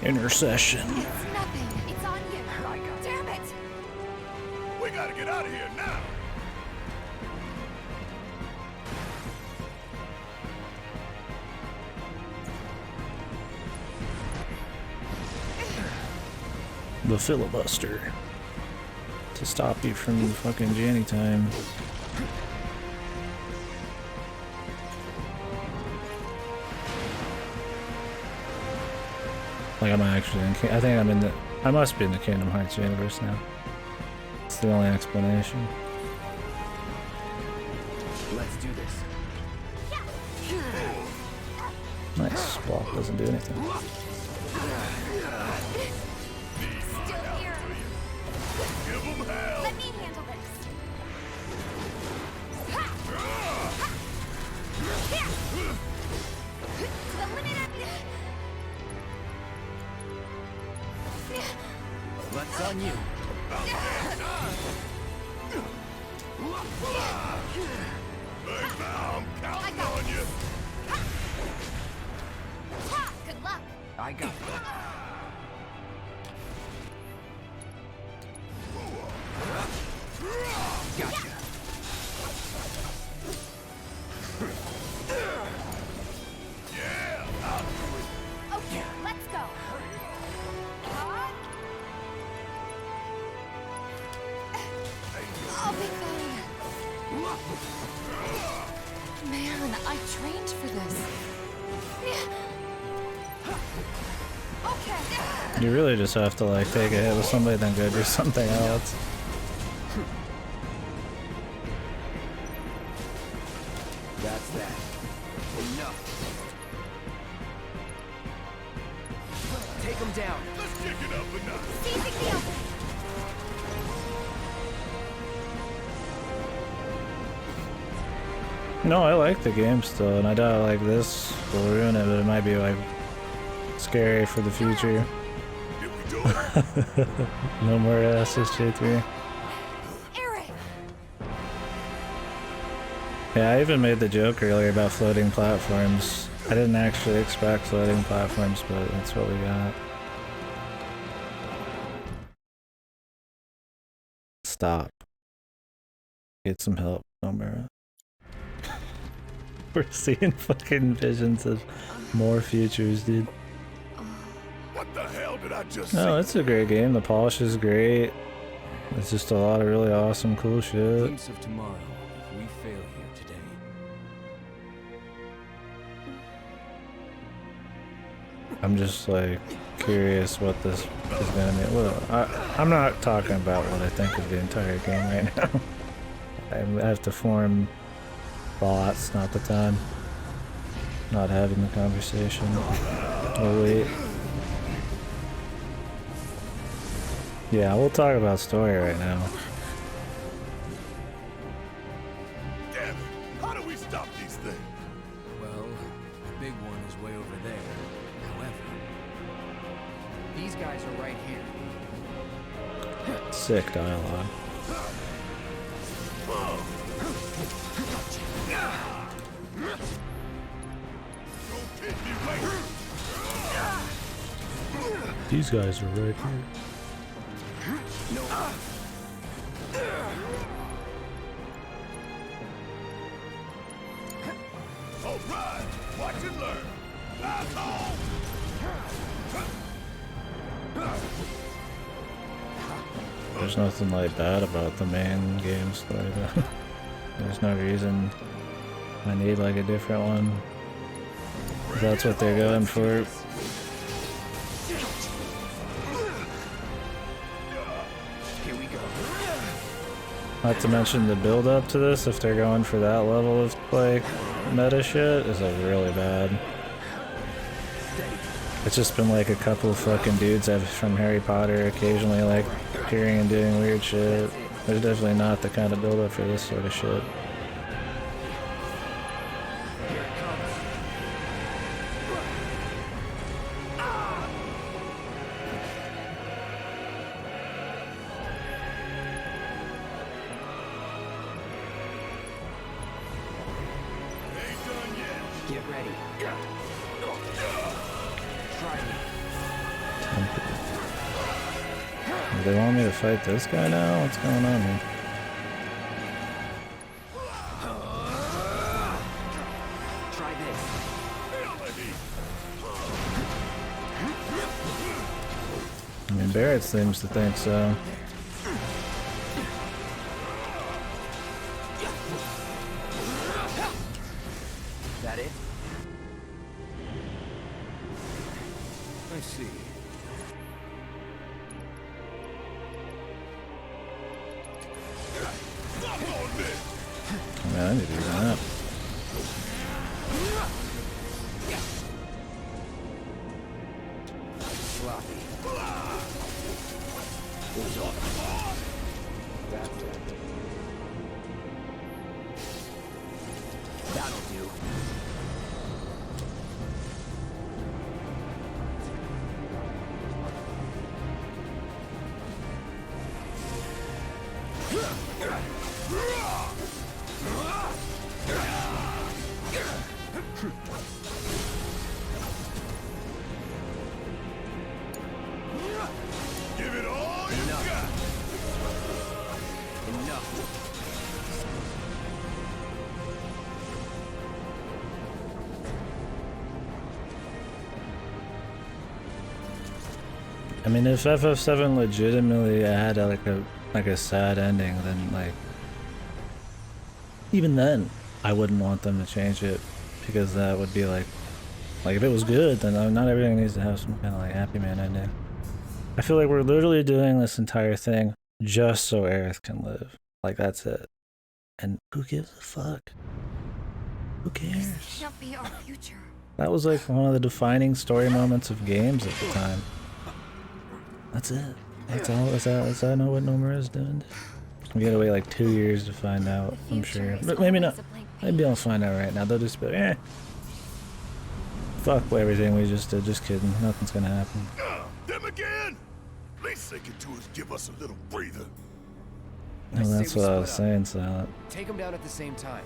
Intercession. It's nothing. It's on you. Damn it. We gotta get out of here now. The filibuster. To stop you from the fucking Janny time. Like I'm actually in, I think I'm in the, I must be in the Kingdom Hearts universe now. It's the only explanation. Let's do this. Nice. Block doesn't do anything. Still here. Give them hell. Let me handle this. Here. To the limit of... Let's on you. Hey, now I'm counting on you. Good luck. I got it. Gotcha. Yeah, I'll do it. Okay, let's go. I'll be fine. Man, I trained for this. Okay. You really just have to like take a hit with somebody, then go do something else. That's that. Enough. Take him down. Let's kick it up a notch. KDkill. No, I like the game still, and I doubt like this will ruin it, but it might be like scary for the future. Did we do it? No more SSJ3. Eric! Yeah, I even made the joke earlier about floating platforms. I didn't actually expect floating platforms, but that's what we got. Stop. Get some help, Omera. We're seeing fucking visions of more futures, dude. What the hell did I just see? No, it's a great game. The polish is great. It's just a lot of really awesome, cool shit. Glimpse of tomorrow if we fail here today. I'm just like curious what this is gonna be. Well, I'm not talking about what I think of the entire game right now. I have to form thoughts, not the time. Not having the conversation. Oh wait. Yeah, we'll talk about story right now. Damn it! How do we stop these things? Well, the big one is way over there. However, These guys are right here. Sick dialogue. Don't keep me waiting. These guys are right here. All right, watch and learn. Asshole! There's nothing like bad about the main game story though. There's no reason I need like a different one. If that's what they're going for. here we go. Not to mention the build up to this, if they're going for that level of like meta shit, is like really bad. It's just been like a couple of fucking dudes from Harry Potter occasionally like appearing and doing weird shit. There's definitely not the kind of build up for this sort of shit. Get ready. Try me. Do they want me to fight this guy now? What's going on here? Try this. I mean, Barrett seems to think so. That it? I see. I mean, I need to do that. Sloppy. It's off. That's it. That'll do. Give it all you got. Enough. I mean, if FF7 legitimately had like a sad ending, then like even then, I wouldn't want them to change it. because that would be like if it was good, then not everything needs to have some kind of like Happy Man ending. I feel like we're literally doing this entire thing just so Aerith can live. Like, that's it. And who gives a fuck? Who cares? This can't be our future. That was like one of the defining story moments of games at the time. That's it. That's all. Is that know what Nomura's doing? We gotta wait like 2 years to find out, I'm sure. But maybe not. Maybe I'll find out right now. They'll just be like, fuck everything we just did. Just kidding. Nothing's gonna happen. Them again? Least they can do is give us a little breather. No, that's what I was saying, Silent. Take them down at the same time.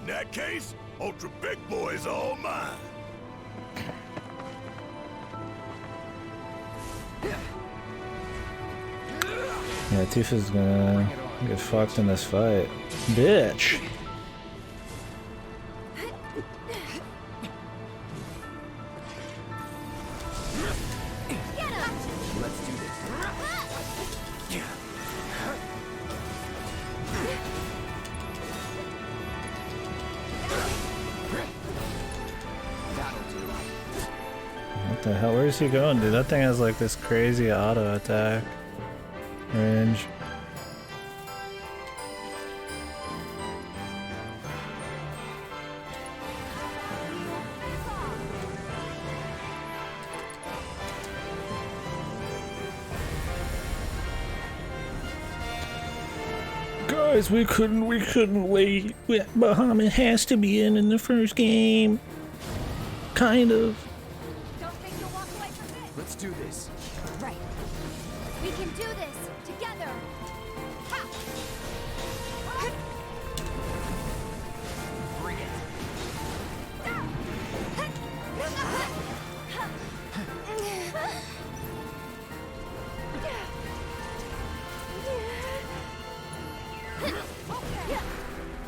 In that case, Ultra Big Boy's all mine. Yeah, Tifa's gonna get fucked in this fight. Bitch! Let's do this. That'll do. What the hell? Where's he going, dude? That thing has like this crazy auto attack range. Guys, we couldn't wait. Bahamut has to be in the first game. Kind of. Don't think you'll walk away from this. Let's do this. Right. We can do this together. Ha! Bring it.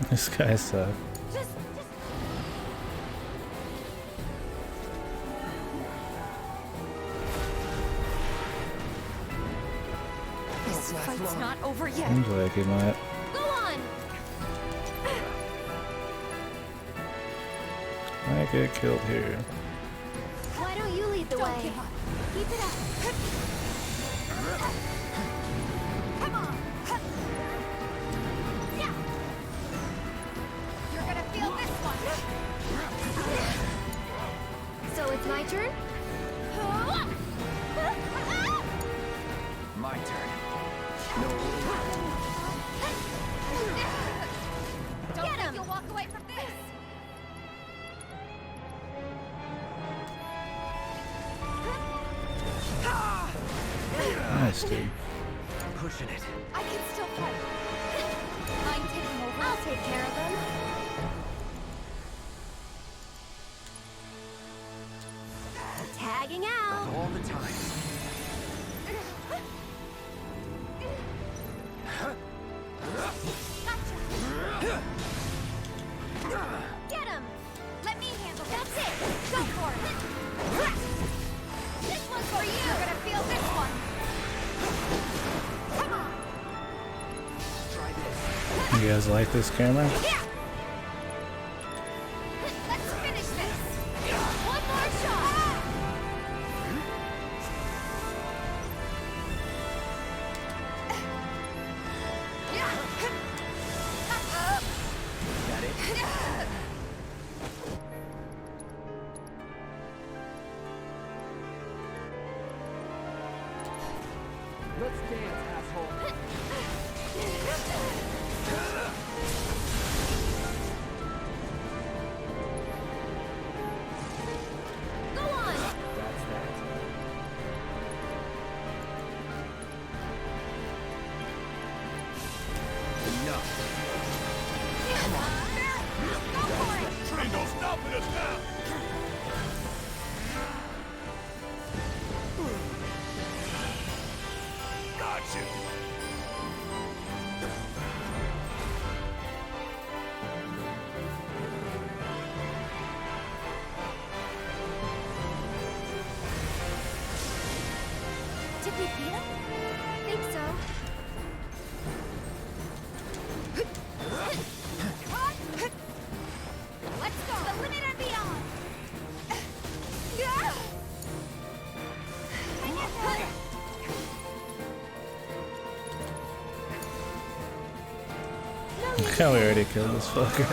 This guy sucks. This fight's not over yet. Seems like he might. Go on. Might get killed here. Why don't you lead the way? give up. Keep it up. Come on. Yeah. You're gonna feel this one. So it's my turn? My turn. No. Don't Get think him. you'll walk away from this. Nice, dude. Pushing it. I can still fight. Mind taking over? I'll take care of them. Tagging out. All the time. Get him. Let me handle That's this. it. Go for it. This one's for you. You're gonna feel this one. Come on. Try this. You guys like this camera? Yeah. Let's finish this. One more shot. Got it. Let's dance, asshole. Go on. That's that. Enough. Ain't no stopping us now. Gotcha. Did we beat him? Think so. Let's go. The limit We already killed this fucker.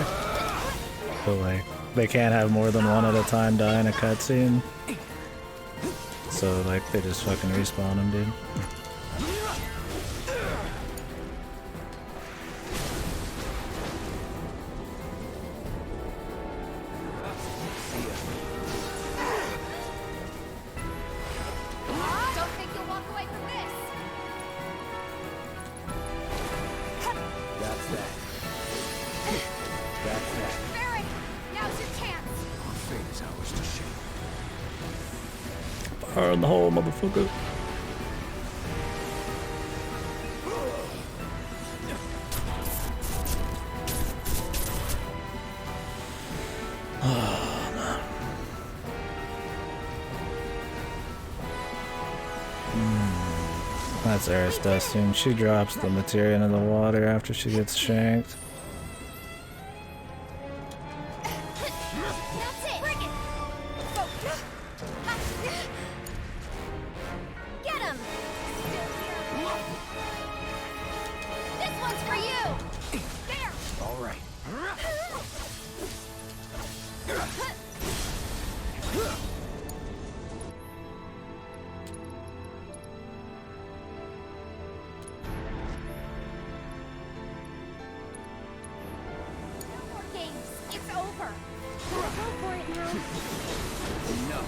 But like, they can't have more than one at a time die in a cutscene. So like, they just fucking respawn him, dude. Don't think you'll walk away from this. That's that. That's that. Barret, now's your chance. Our fate is ours to shape. Fire in the hole, motherfucker. That's Eris dusting. She drops the materia into the water after she gets shanked. That's it. Bring it. Go. Get him. This one's for you. There. All right. No more games. It's over. Go for it now. No.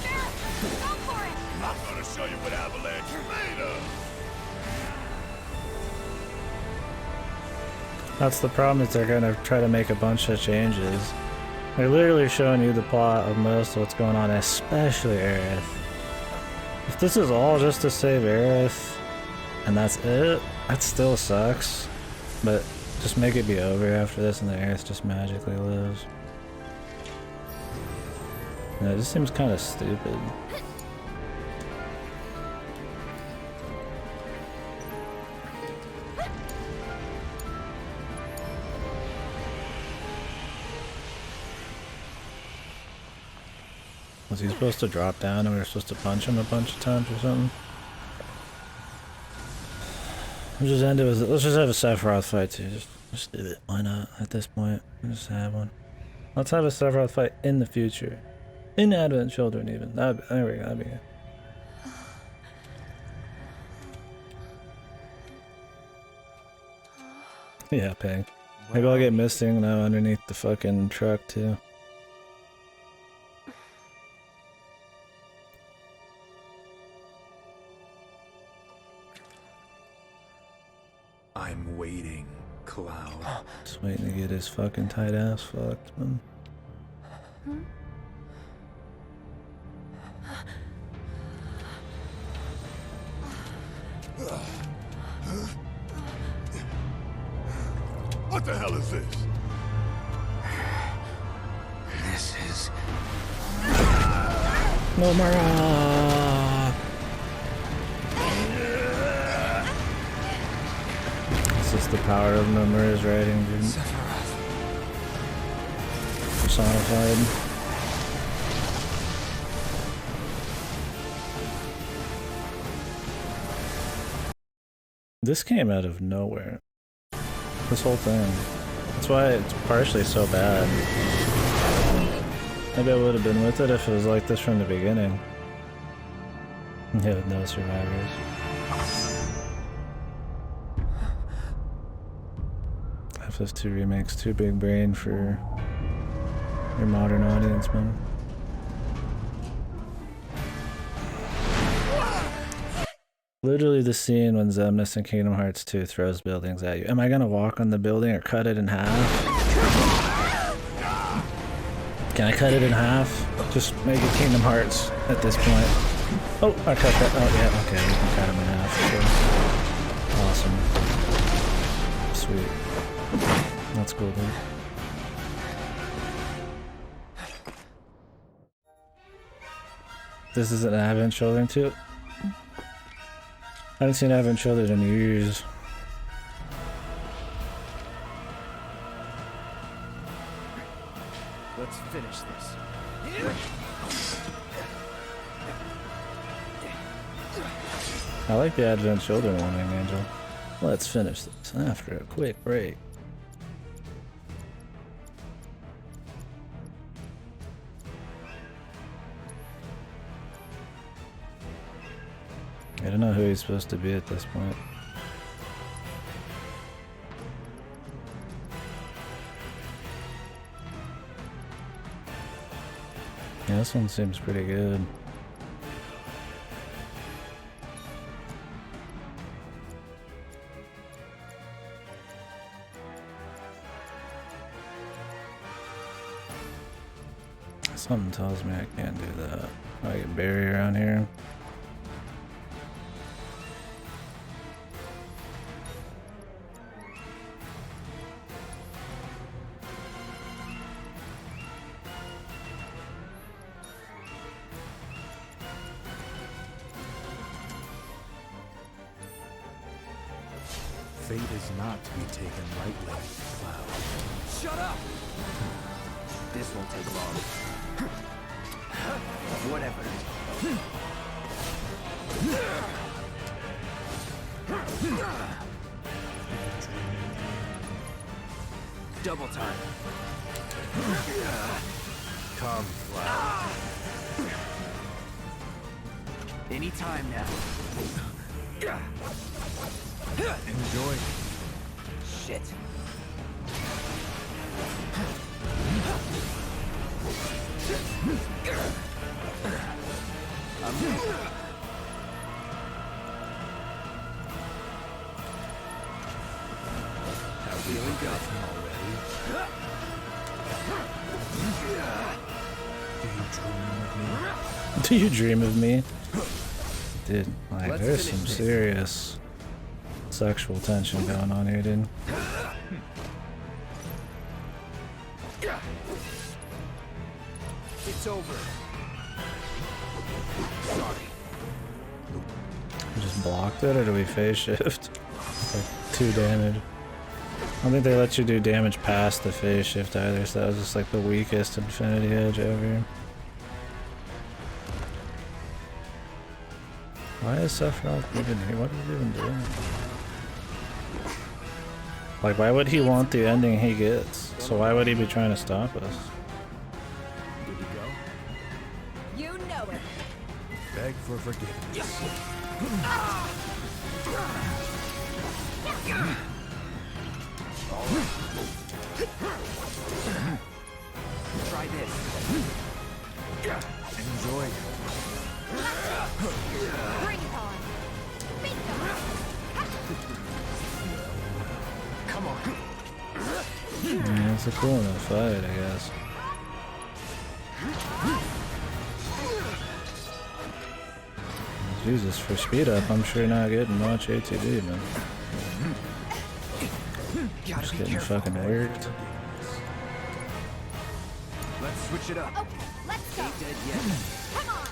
Barret, go for it. I'm gonna show you what Avalanche is made of. That's the problem, is they're gonna try to make a bunch of changes. They're literally showing you the plot of most of what's going on, especially Aerith. If this is all just to save Aerith, and that's it, that still sucks. But just make it be over after this and the Aerith just magically lives. Yeah, it just seems kind of stupid. Was he supposed to drop down and we were supposed to punch him a bunch of times or something? We'll just end it with, let's just have a Sephiroth fight too. Just do it. Why not? At this point, just have one. Let's have a Sephiroth fight in the future. In Advent Children even. There we go, that'd be good. Yeah, Ping. Maybe I'll get missing now underneath the fucking truck too. I'm waiting, Cloud. Just waiting to get his fucking tight ass fucked, man. What the hell is this? This is... No more. It's just the power of Nomura's writing, dude. Sephiroth. Personified. This came out of nowhere. This whole thing. That's why it's partially so bad. Maybe I would have been with it if it was like this from the beginning. Yeah, with no survivors. FF2 Remake's too big brain for your modern audience, man. Literally the scene when Xemnas in Kingdom Hearts 2 throws buildings at you. Am I gonna walk on the building or cut it in half? Can I cut it in half? Just make it Kingdom Hearts at this point. Oh, I cut that. Oh, yeah, okay. We can cut him in half. Sure. Awesome. Sweet. That's cool, dude. This is an Advent Children too? I haven't seen Advent Children in years. Let's finish this. I like the Advent Children warning, Angel. Let's finish this after a quick break. I don't know who he's supposed to be at this point. Yeah, this one seems pretty good. Something tells me I can't do that. I get Barry around here. Fate is not to be taken lightly, Cloud. Shut up! This won't take long. Whatever. Double time. Come, Cloud. Any time now. Enjoy. Shit. Feeling good already? Do you dream of me? Dude, like, Let's there's finish some this. serious sexual tension going on here, dude. It's over. Sorry. We just blocked it, or do we phase shift? Like 2 damage. I don't think they let you do damage past the phase shift either, so that was just like the weakest Infinity Edge ever. Why is Sephiroth even here? What is he even doing? Like, why would he want the ending he gets? So why would he be trying to stop us? Good to go? You know it. Beg for forgiveness. Try this. Enjoy. Bring it on. Bingo. Come on. Yeah, it's a cool enough fight, I guess. Jesus, for speed up, I'm sure not getting much ATB, man. I'm just getting fucking worked. Let's switch it up. Okay, let's go. Ain't dead yet. Come on.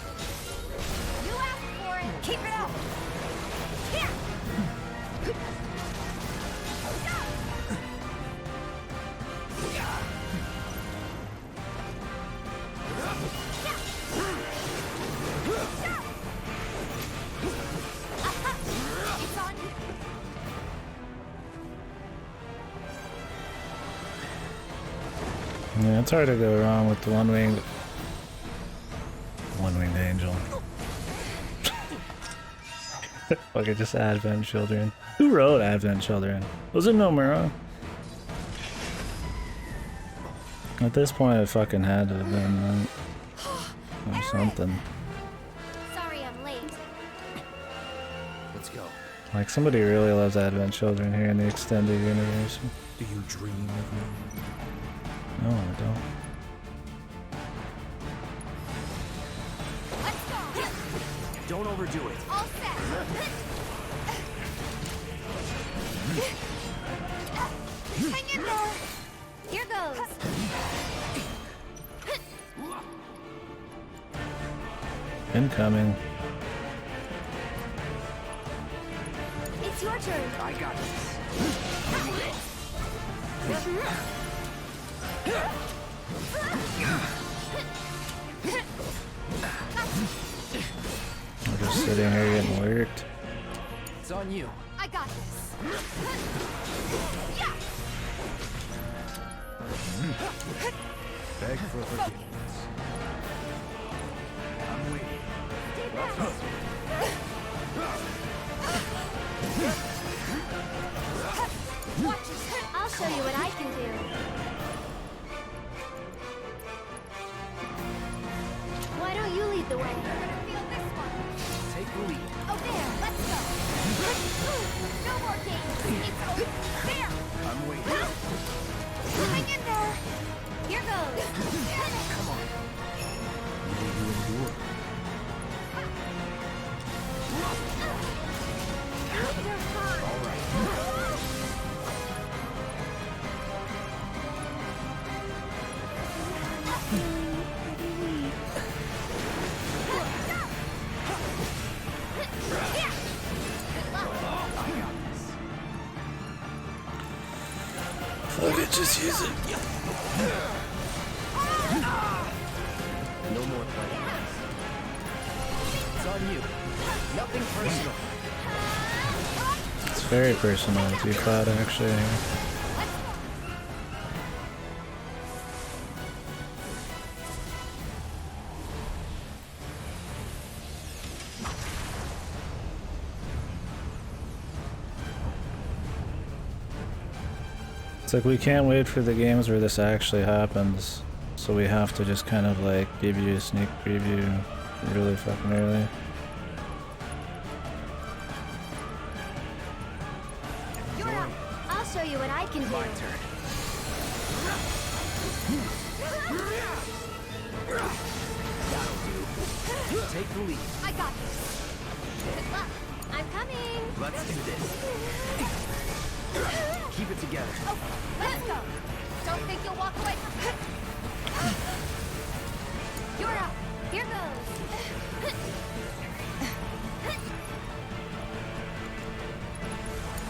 You asked for it. Keep it up. Here. It's on you. Yeah, it's hard to go wrong with the one-winged angel. Fucking just Advent Children. Who wrote Advent Children? Was it Nomura? At this point, it fucking had to have been or something. Sorry I'm late. Let's go. Like, somebody really loves Advent Children here in the extended universe. Do you dream of me? No, I don't. Let's go. Don't overdo it. All set. Hang in there. Here goes. Incoming. It's your turn. I got this. We're just sitting here getting worked. It's on you. I got this. Beg for forgiveness. I'm waiting. Stay back. I'll show you what I can do. Why don't you lead the way? You're gonna feel this one. Take the lead. Oh, there. Let's go. No more games. It's over. There. I'm waiting. Hang in there. Here goes. Come on. Will you endure? All right. Fuck it, just use it. No more playing. It's on you. Nothing personal. It's very personal with you, Cloud, actually. It's like we can't wait for the games where this actually happens, so we have to just kind of like give you a sneak preview really fucking early. You're up. I'll show you what I can do. My turn. That'll do. Take the lead. I got this. Good luck. I'm coming. Let's do this. Keep it together. Oh, let's go. Don't think you'll walk away from. You're up. Here goes.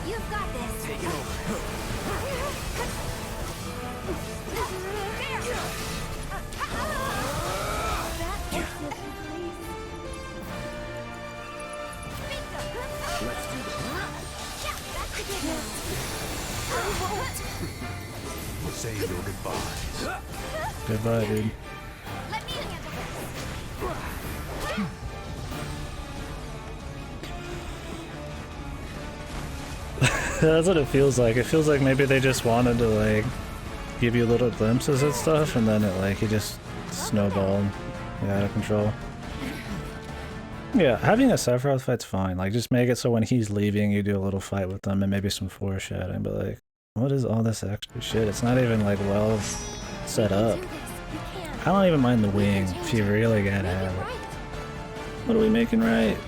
You've got this. Take it over. Let's do this. Say your goodbyes. Goodbye, dude. Let me handle That's what it feels like. It feels like maybe they just wanted to like give you little glimpses of stuff, and then it like he just snowballed out of control. Yeah, having a Sephiroth fight's fine. Like, just make it so when he's leaving, you do a little fight with them and maybe some foreshadowing. But like, what is all this extra shit? It's not even like well set up. I don't even mind the wing if you really gotta have it. What are we making right?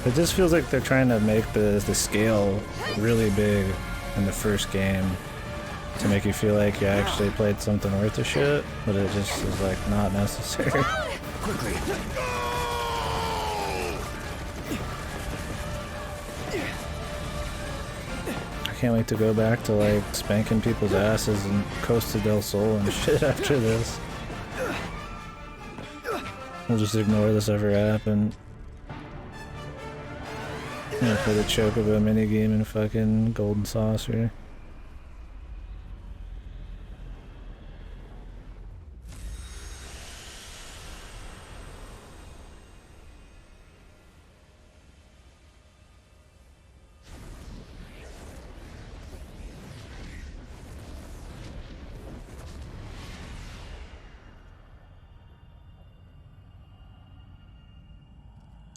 It just feels like they're trying to make the scale really big in the first game to make you feel like you actually played something worth a shit, but it just is like not necessary. Quickly. I can't wait to go back to like spanking people's asses in Costa del Sol and shit after this. We'll just ignore this ever happened. I'm gonna play the Chocobo minigame in fucking Golden Saucer.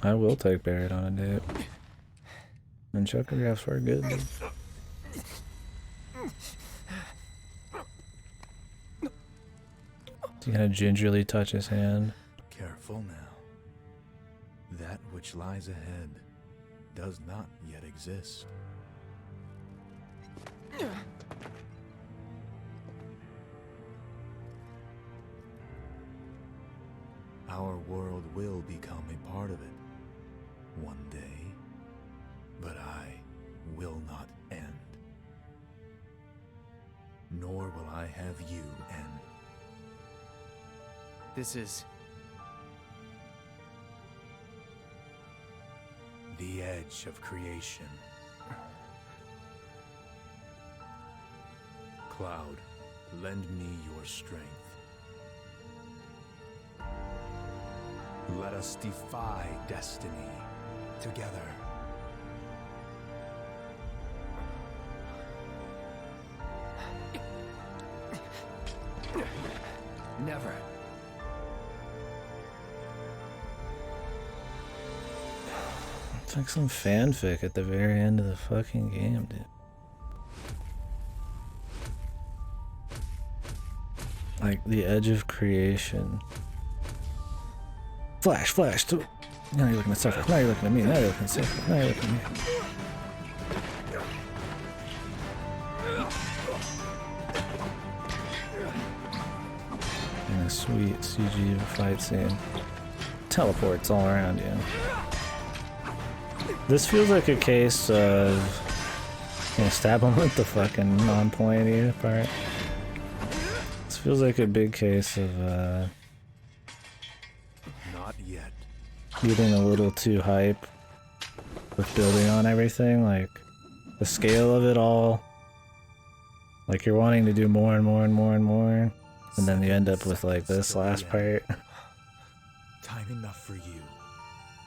I will take Barrett on a date. And chocographs are good. Dude. You gotta gingerly touch his hand. Careful now. That which lies ahead does not yet exist. Our world will become a part of it one day, but I will not end. Nor will I have you end. This is... The edge of creation. Cloud, lend me your strength. Let us defy destiny. together. Never. It's like some fanfic at the very end of the fucking game, dude. Like the edge of creation. Flash, flash. Now you're looking at stuff. Now you're looking at me. Now you're looking at stuff. Now you're looking at me. And a sweet CG fight scene. Teleports all around you. This feels like a case of, you know, stab him with the fucking non-pointy part. This feels like a big case of Not yet. getting a little too hype with building on everything, like the scale of it all. Like you're wanting to do more and more and more and more, and then you end up with like this last part. Time enough for you,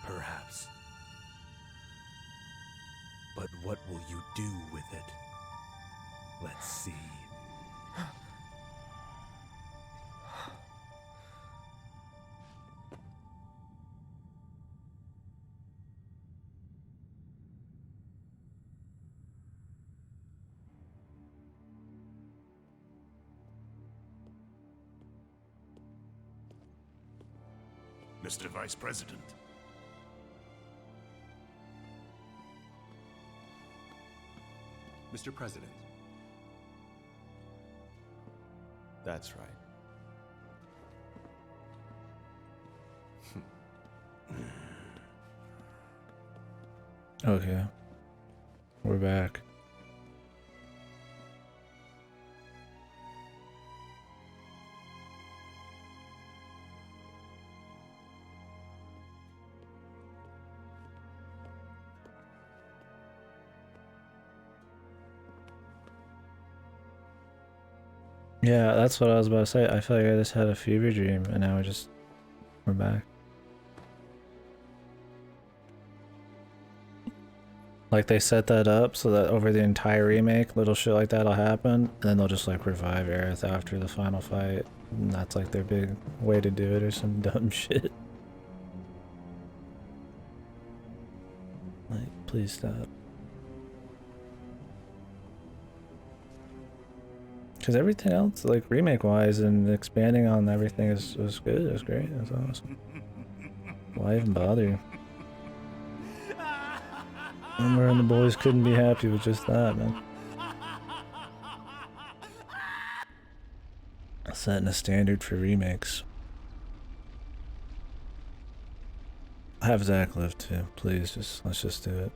perhaps. But what will you do with it? Let's see. Mr. Vice President. Mr. President. That's right. Okay. We're back. Yeah, that's what I was about to say. I feel like I just had a fever dream and now we're back. Like they set that up so that over the entire remake, little shit like that'll happen, and then they'll just like revive Aerith after the final fight. And that's like their big way to do it or some dumb shit. Like, please stop. Because everything else, like remake-wise and expanding on everything was good, it was great, it was awesome. Why even bother? Remember, and the boys couldn't be happy with just that, man. Setting a standard for remakes. Have Zach live too, please, let's just do it.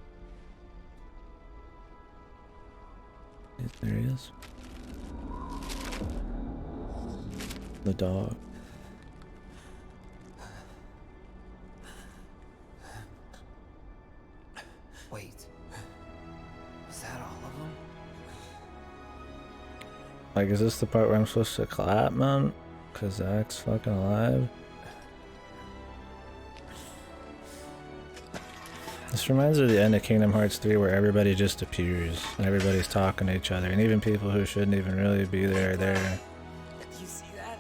There he is. The dog. Wait. Is that all of them? Like, is this the part where I'm supposed to clap, man? Cause Zach's fucking alive? This reminds me of the end of Kingdom Hearts 3 where everybody just appears and everybody's talking to each other, and even people who shouldn't even really be there are there. Did you see that?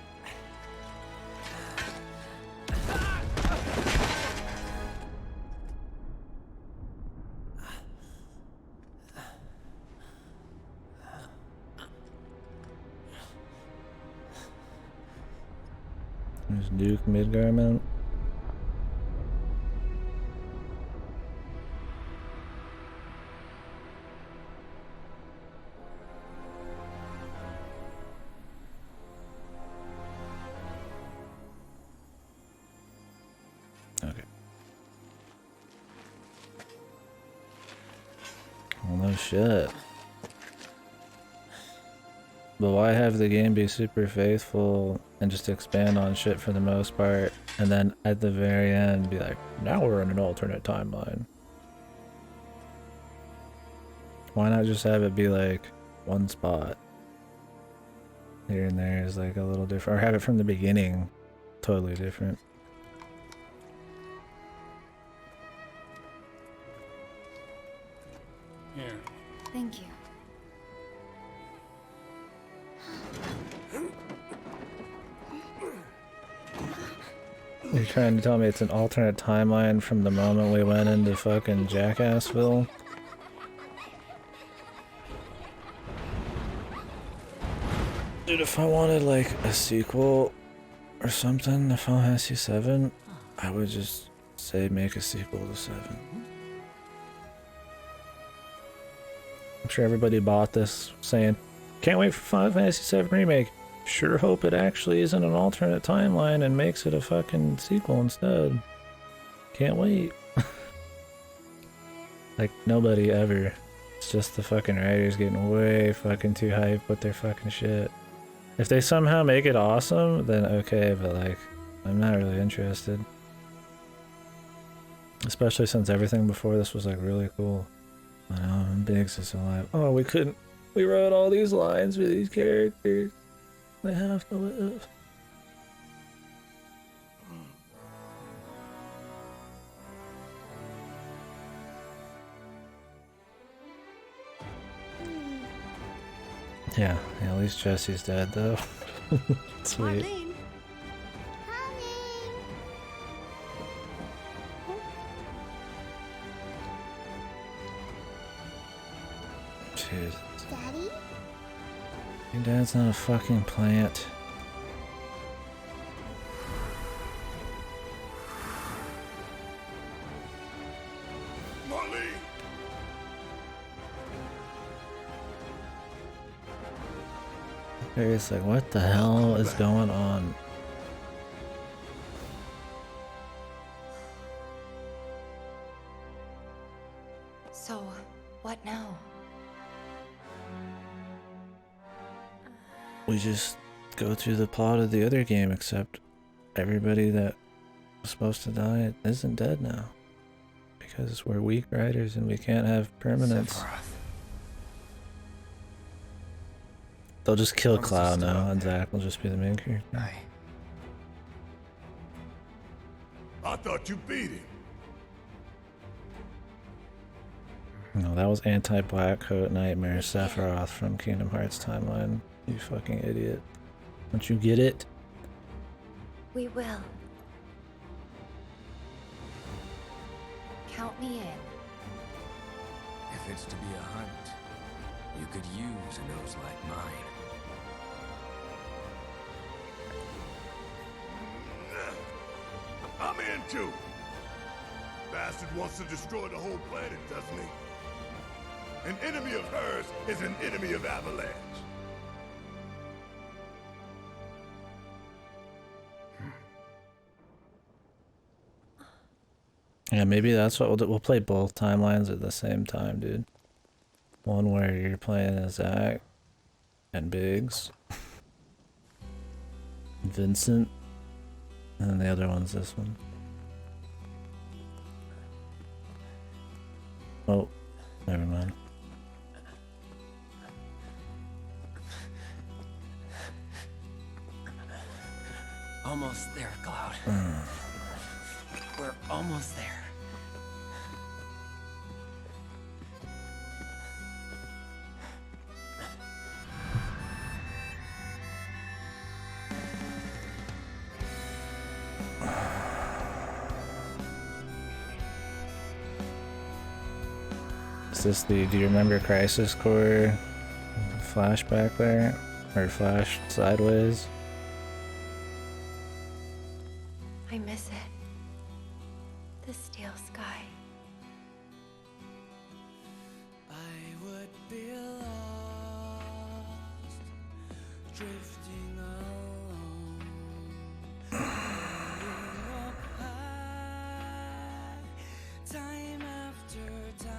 There's Duke Midgarment. Okay. Well, no shit. But why have the game be super faithful and just expand on shit for the most part, and then at the very end be like, now we're in an alternate timeline? Why not just have it be like one spot here and there is like a little different, or have it from the beginning totally different? Here. Thank you. You're trying to tell me it's an alternate timeline from the moment we went into fucking Jackassville? Dude, if I wanted like a sequel or something to Final Fantasy 7, I would just say make a sequel to 7. I'm sure everybody bought this saying, can't wait for Final Fantasy 7 Remake. Sure hope it actually isn't an alternate timeline and makes it a fucking sequel instead. Can't wait. Like, nobody ever. It's just the fucking writers getting way fucking too hyped with their fucking shit. If they somehow make it awesome, then okay, but like, I'm not really interested. Especially since everything before this was like really cool. I know, and Biggs is alive. Oh, we wrote all these lines for these characters. They have to live. Yeah, at least Jesse's dead though. Sweet. Marlene. Jeez. Daddy? Your dad's not a fucking plant. Marlene! It's like, what the hell is going on? So, what now? We just go through the plot of the other game, except everybody that was supposed to die isn't dead now. Because we're weak riders and we can't have permanence. They'll just kill Cloud now, and Zack will just be the main character. I thought you beat him. No, that was Anti-Black Coat Nightmare Sephiroth from Kingdom Hearts Timeline. You fucking idiot. Don't you get it? We will. Count me in. If it's to be a hunt, you could use a nose like mine. I'm in too. Bastard wants to destroy the whole planet, doesn't he? An enemy of hers is an enemy of Avalanche. Yeah, maybe that's what we'll do. We'll play both timelines at the same time, dude. One where you're playing as Zack and Biggs, Vincent, and then the other one's this one. Oh, never mind. Almost there, Cloud. We're almost there. Is this the, do you remember Crisis Core flashback there? Or flash sideways? I miss it. The steel sky. I would be lost, drifting alone, flying up high, time after time.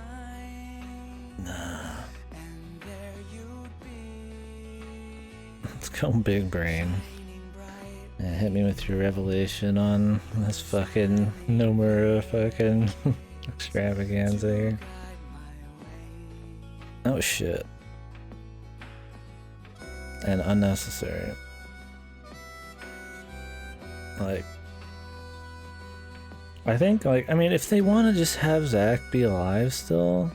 And there you'd be. Let's go big brain. Yeah, hit me with your revelation on this fucking Nomura fucking extravaganza here. Oh shit. And unnecessary. Like, I think, like, I mean, if they want to just have Zack be alive still,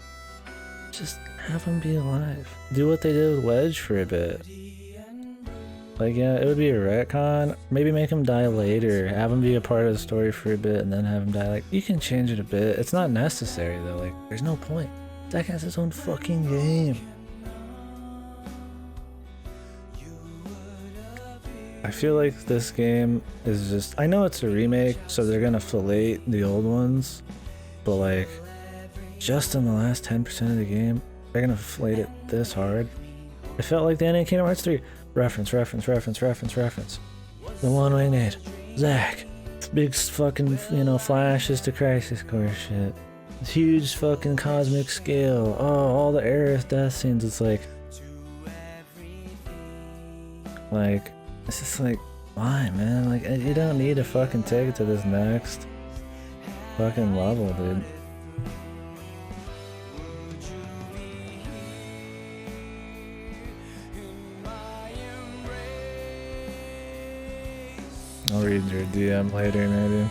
Just have him be alive. Do what they did with Wedge for a bit. Like, yeah, it would be a retcon. Maybe make him die later. Have him be a part of the story for a bit and then have him die. Like, you can change it a bit. It's not necessary, though. Like, there's no point. That guy's his own fucking game. I feel like this game is just... I know it's a remake, so they're gonna fillet the old ones. But, like, just in the last 10% of the game, they're gonna fillet it this hard. It felt like the ending of Kingdom Hearts 3. Reference. The one we need. Zack. Big fucking, you know, flashes to Crisis Core shit. Huge fucking cosmic scale. Oh, all the Aerith death scenes. It's like... It's just like, why, man? Like, you don't need to fucking take it to this next fucking level, dude. I'll read your DM later, maybe.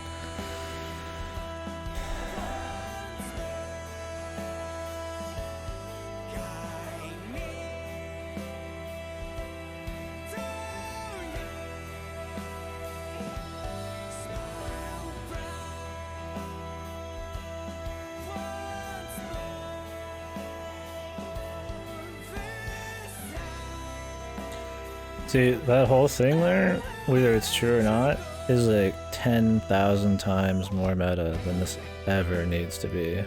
See, that whole thing there, whether it's true or not, is like 10,000 times more meta than this ever needs to be.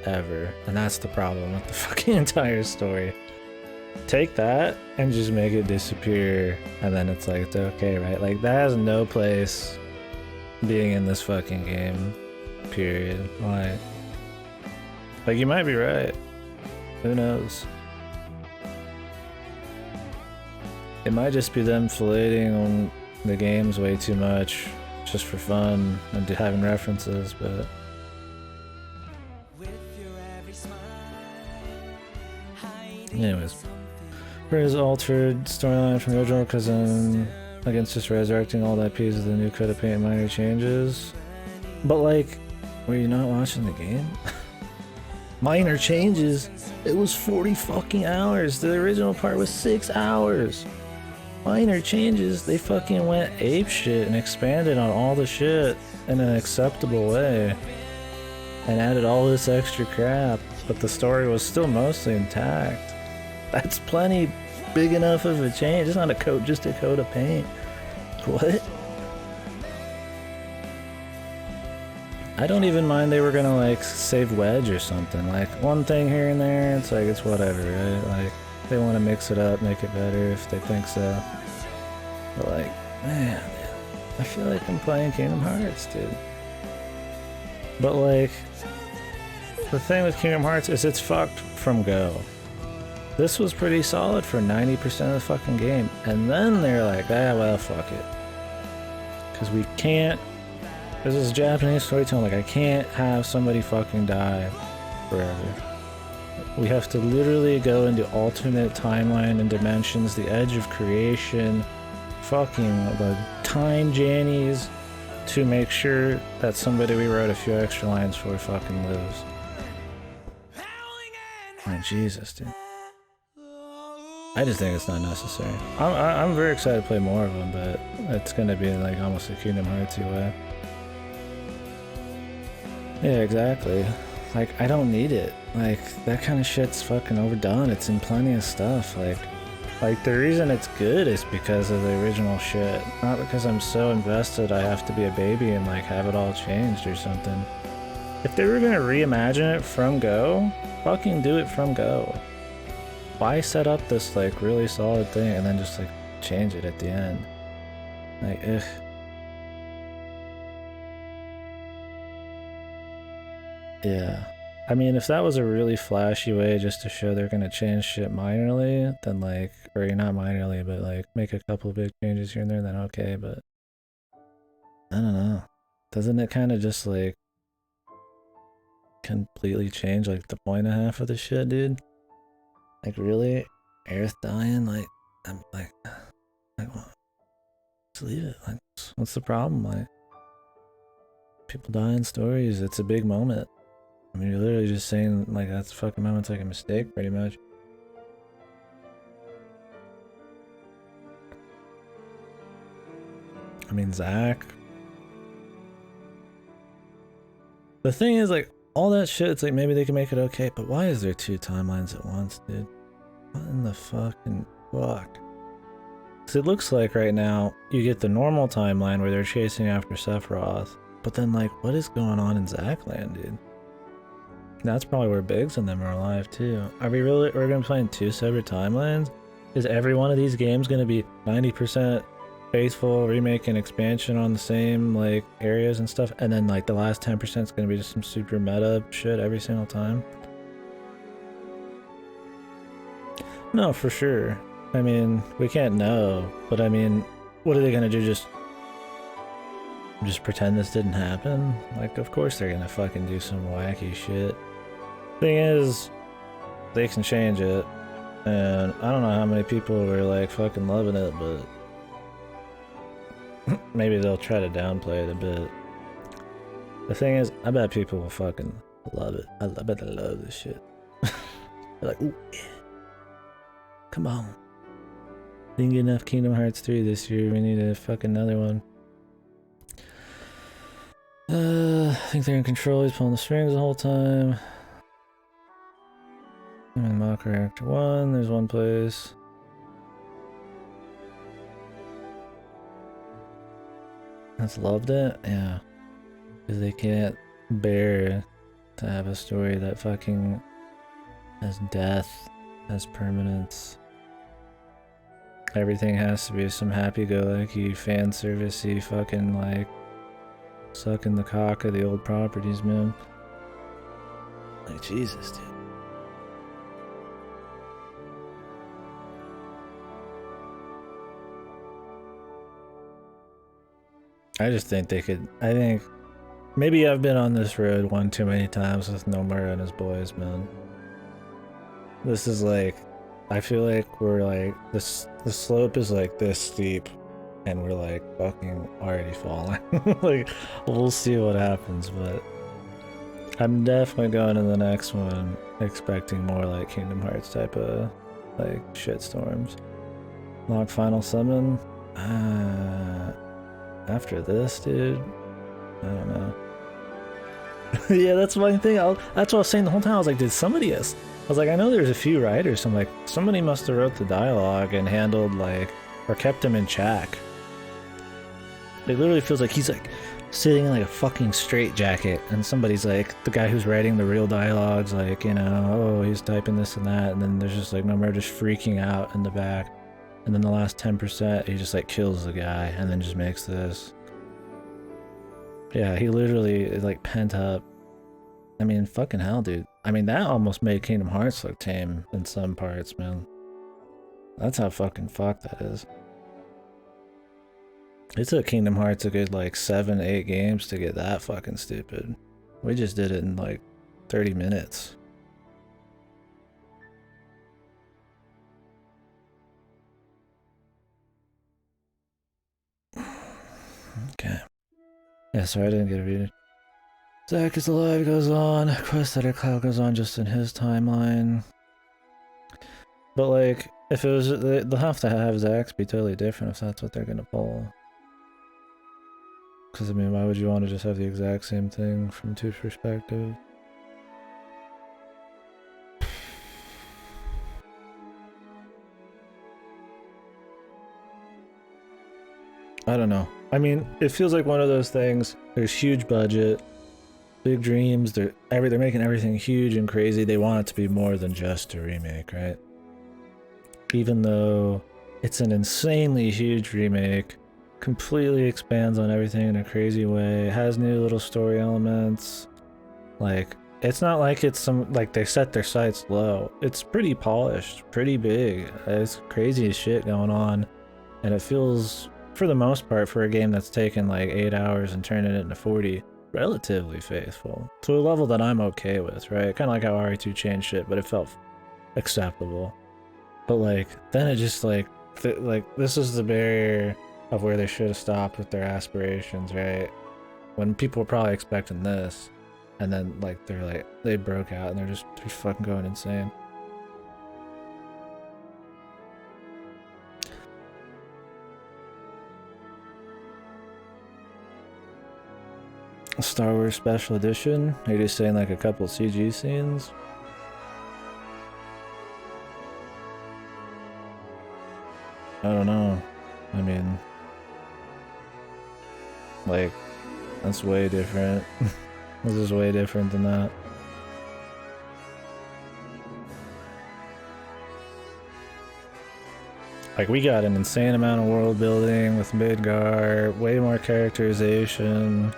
Ever. And that's the problem with the fucking entire story. Take that and just make it disappear, and then it's like, it's okay, right? Like, that has no place being in this fucking game. Period. Why? Like, you might be right. Who knows? It might just be them filleting on the games way too much, just for fun, and having references, but... Anyways. For his altered storyline from the original, because against just resurrecting all that piece of the new coat of paint minor changes. But like, were you not watching the game? Minor changes? It was 40 fucking hours. The original part was 6 hours. Minor changes, they fucking went ape shit and expanded on all the shit in an acceptable way. And added all this extra crap, but the story was still mostly intact. That's plenty big enough of a change. It's not a coat, just a coat of paint. What? I don't even mind they were gonna like save Wedge or something. Like one thing here and there, it's like, it's whatever, right? Like they want to mix it up, make it better if they think so. But like, man, I feel like I'm playing Kingdom Hearts, dude. But like, the thing with Kingdom Hearts is it's fucked from go. This was pretty solid for 90% of the fucking game. And then they're like, ah, well, fuck it. Because we can't, this is Japanese storytelling, like I can't have somebody fucking die forever. We have to literally go into alternate timeline and dimensions, the edge of creation, fucking the time jannies, to make sure that somebody we wrote a few extra lines for fucking lives. Oh, Jesus, dude. I just think it's not necessary. I'm very excited to play more of them, but it's gonna be like almost a Kingdom Hearts-y way. Yeah, exactly. Like, I don't need it. Like, that kind of shit's fucking overdone. It's in plenty of stuff. Like the reason it's good is because of the original shit. Not because I'm so invested I have to be a baby and like have it all changed or something. If they were gonna reimagine it from go, fucking do it from go. Why set up this like really solid thing and then just like change it at the end? Like, ugh. Yeah. I mean, if that was a really flashy way just to show they're gonna change shit minorly, then like, or not minorly, but like make a couple big changes here and there, then okay, but I don't know. Doesn't it kind of just like completely change like the point and a half of the shit, dude? Like, really? Aerith dying? Like, I'm like what? Just leave it. Like, what's the problem? Like, people die in stories. It's a big moment. I mean, you're literally just saying, like, that's fucking moment's like a mistake, pretty much. I mean, Zach. The thing is, like, all that shit, it's like, maybe they can make it okay, but why is there 2 timelines at once, dude? What in the fucking fuck? Because it looks like right now, you get the normal timeline where they're chasing after Sephiroth, but then, like, what is going on in Zachland, dude? That's probably where Biggs and them are alive, too. Are we really, we're gonna play in 2 separate timelines? Is every one of these games gonna be 90% faithful remake and expansion on the same, like, areas and stuff, and then, like, the last 10% is gonna be just some super meta shit every single time? No, for sure. I mean, we can't know, but I mean, what are they gonna do, just pretend this didn't happen? Like, of course they're gonna fucking do some wacky shit. Thing is, they can change it, and I don't know how many people were like fucking loving it, but maybe they'll try to downplay it a bit. The thing is, I bet people will fucking love it. I bet they love this shit. They're like, ooh, yeah. Come on. Didn't get enough Kingdom Hearts 3 this year, we need a fucking another one. I think they're in control, he's pulling the strings the whole time. I'm in Mock Reactor 1, there's one place. That's loved it? Yeah. Because they can't bear to have a story that fucking has death, has permanence. Everything has to be some happy-go-lucky, fan servicey fucking like sucking the cock of the old properties, man. Like, Jesus, dude. I just think they could, I think, maybe I've been on this road one too many times with Nomura and his boys, man. This is like, I feel like we're like, the slope is like this steep, and we're like fucking already falling. Like, we'll see what happens, but I'm definitely going to the next one expecting more like Kingdom Hearts type of like shitstorms. Lock Final Summon? After this, dude? I don't know. Yeah, that's one thing. That's what I was saying the whole time. I was like, did somebody else? I was like, I know there's a few writers. So I'm like, somebody must have wrote the dialogue and handled like, or kept him in check. It literally feels like he's like sitting in like a fucking straitjacket, and somebody's like, the guy who's writing the real dialogues, like, you know, oh, he's typing this and that, and then there's just like Nomura just freaking out in the back. And then the last 10%, he just like kills the guy and then just makes this. Yeah, he literally is like pent up. I mean, fucking hell, dude. I mean, that almost made Kingdom Hearts look tame in some parts, man. That's how fucking fucked that is. It took Kingdom Hearts a good like 7-8 games to get that fucking stupid. We just did it in like 30 minutes. Okay. Yeah, sorry I didn't get a read. Zack is alive goes on. Quest Letter Cloud goes on just in his timeline. But like, if it was, they'll have to have Zack's be totally different if that's what they're gonna pull. Because I mean, why would you want to just have the exact same thing from 2 perspectives? I don't know. I mean, it feels like one of those things. There's huge budget, big dreams. They're making everything huge and crazy. They want it to be more than just a remake, right? Even though it's an insanely huge remake, completely expands on everything in a crazy way, has new little story elements. Like, it's not like it's some, like they set their sights low. It's pretty polished, pretty big. It's crazy as shit going on, and it feels, for the most part, for a game that's taken like 8 hours and turning it into 40, relatively faithful. To a level that I'm okay with, right? Kind of like how RE2 changed shit, but it felt acceptable. But like, then it just like this is the barrier of where they should have stopped with their aspirations, right? When people were probably expecting this, and then like they broke out and they're fucking going insane. Star Wars Special Edition? Are you just saying like a couple CG scenes? I don't know. I mean, like, that's way different. This is way different than that. Like, we got an insane amount of world building with Midgar, way more characterization.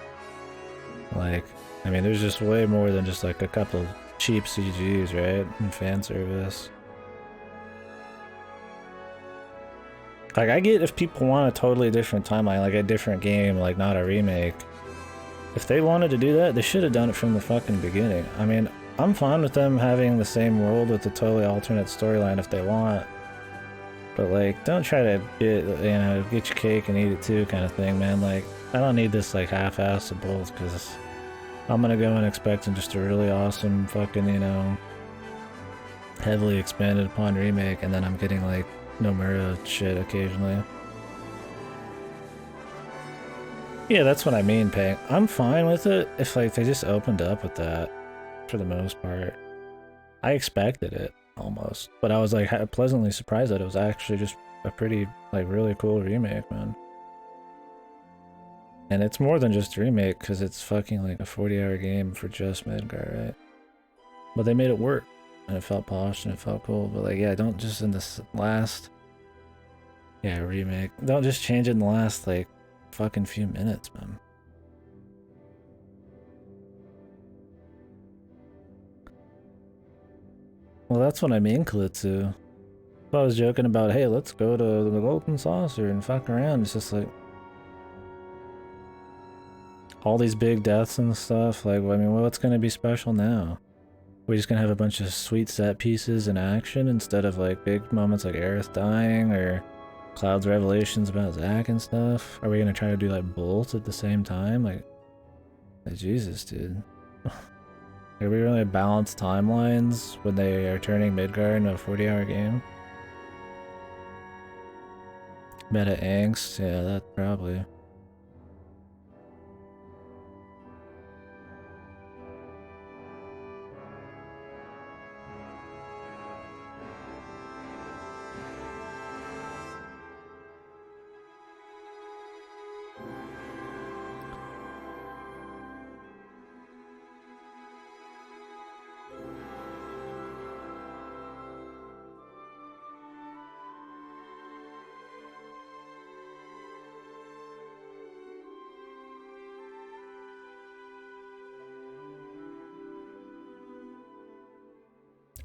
Like, I mean, there's just way more than just like a couple cheap CGs, right? And fan service. Like, I get if people want a totally different timeline, like a different game, like not a remake. If they wanted to do that, they should have done it from the fucking beginning. I mean, I'm fine with them having the same world with a totally alternate storyline if they want. But like, don't try to get your cake and eat it too kind of thing, man. Like, I don't need this like half-ass of both, because I'm gonna go in expecting just a really awesome fucking, heavily expanded upon remake, and then I'm getting like Nomura shit occasionally. Yeah, that's what I mean, Pang. I'm fine with it if like they just opened up with that for the most part. I expected it almost, but I was like pleasantly surprised that it was actually just a pretty like really cool remake, man. And it's more than just a remake because it's fucking like a 40-hour game for just Midgar, right? But they made it work. And it felt polished and it felt cool. But like, yeah, don't just in this last... Yeah, remake. Don't just change it in the last, like, fucking few minutes, man. Well, that's what I'm inclined to. If I was joking about, hey, let's go to the Golden Saucer and fuck around, it's just like... all these big deaths and stuff, like, I mean, what's gonna be special now? We're just gonna have a bunch of sweet set pieces in action instead of like big moments like Aerith dying or Cloud's revelations about Zack and stuff? Are we gonna try to do like both at the same time? Like Jesus, dude. Are we really balance timelines when they are turning Midgar into a 40-hour game? Meta angst? Yeah, that probably.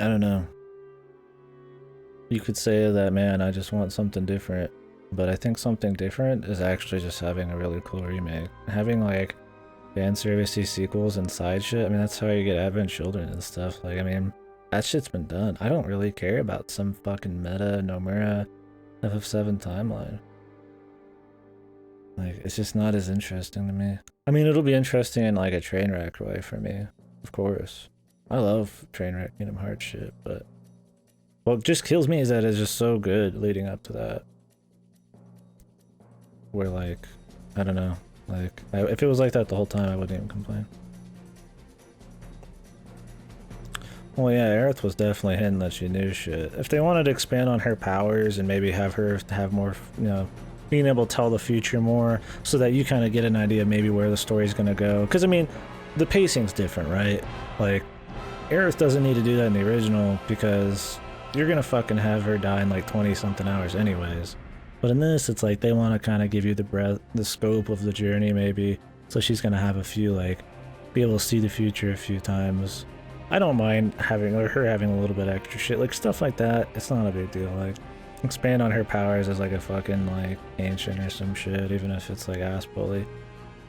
I don't know. You could say that, man, I just want something different. But I think something different is actually just having a really cool remake. Having like fan servicey sequels and side shit, I mean, that's how you get Advent Children and stuff. Like, I mean, that shit's been done. I don't really care about some fucking meta Nomura FF7 timeline. Like, it's just not as interesting to me. I mean, it'll be interesting in like a train wreck way for me, of course. I love Trainwreck Kingdom Hearts shit, but what just kills me is that it's just so good leading up to that. Where like, I don't know, like, if it was like that the whole time, I wouldn't even complain. Well, yeah, Aerith was definitely hinting that she knew shit. If they wanted to expand on her powers and maybe have her have more, being able to tell the future more, so that you kind of get an idea maybe where the story's gonna go. Because, I mean, the pacing's different, right? Like, Aerith doesn't need to do that in the original because you're gonna fucking have her die in like 20-something hours anyways. But in this, it's like they want to kind of give you the scope of the journey maybe. So she's gonna have a few, like, be able to see the future a few times. I don't mind having, or her having a little bit extra shit, like stuff like that. It's not a big deal. Like, expand on her powers as like a fucking like ancient or some shit, even if it's like ass bully.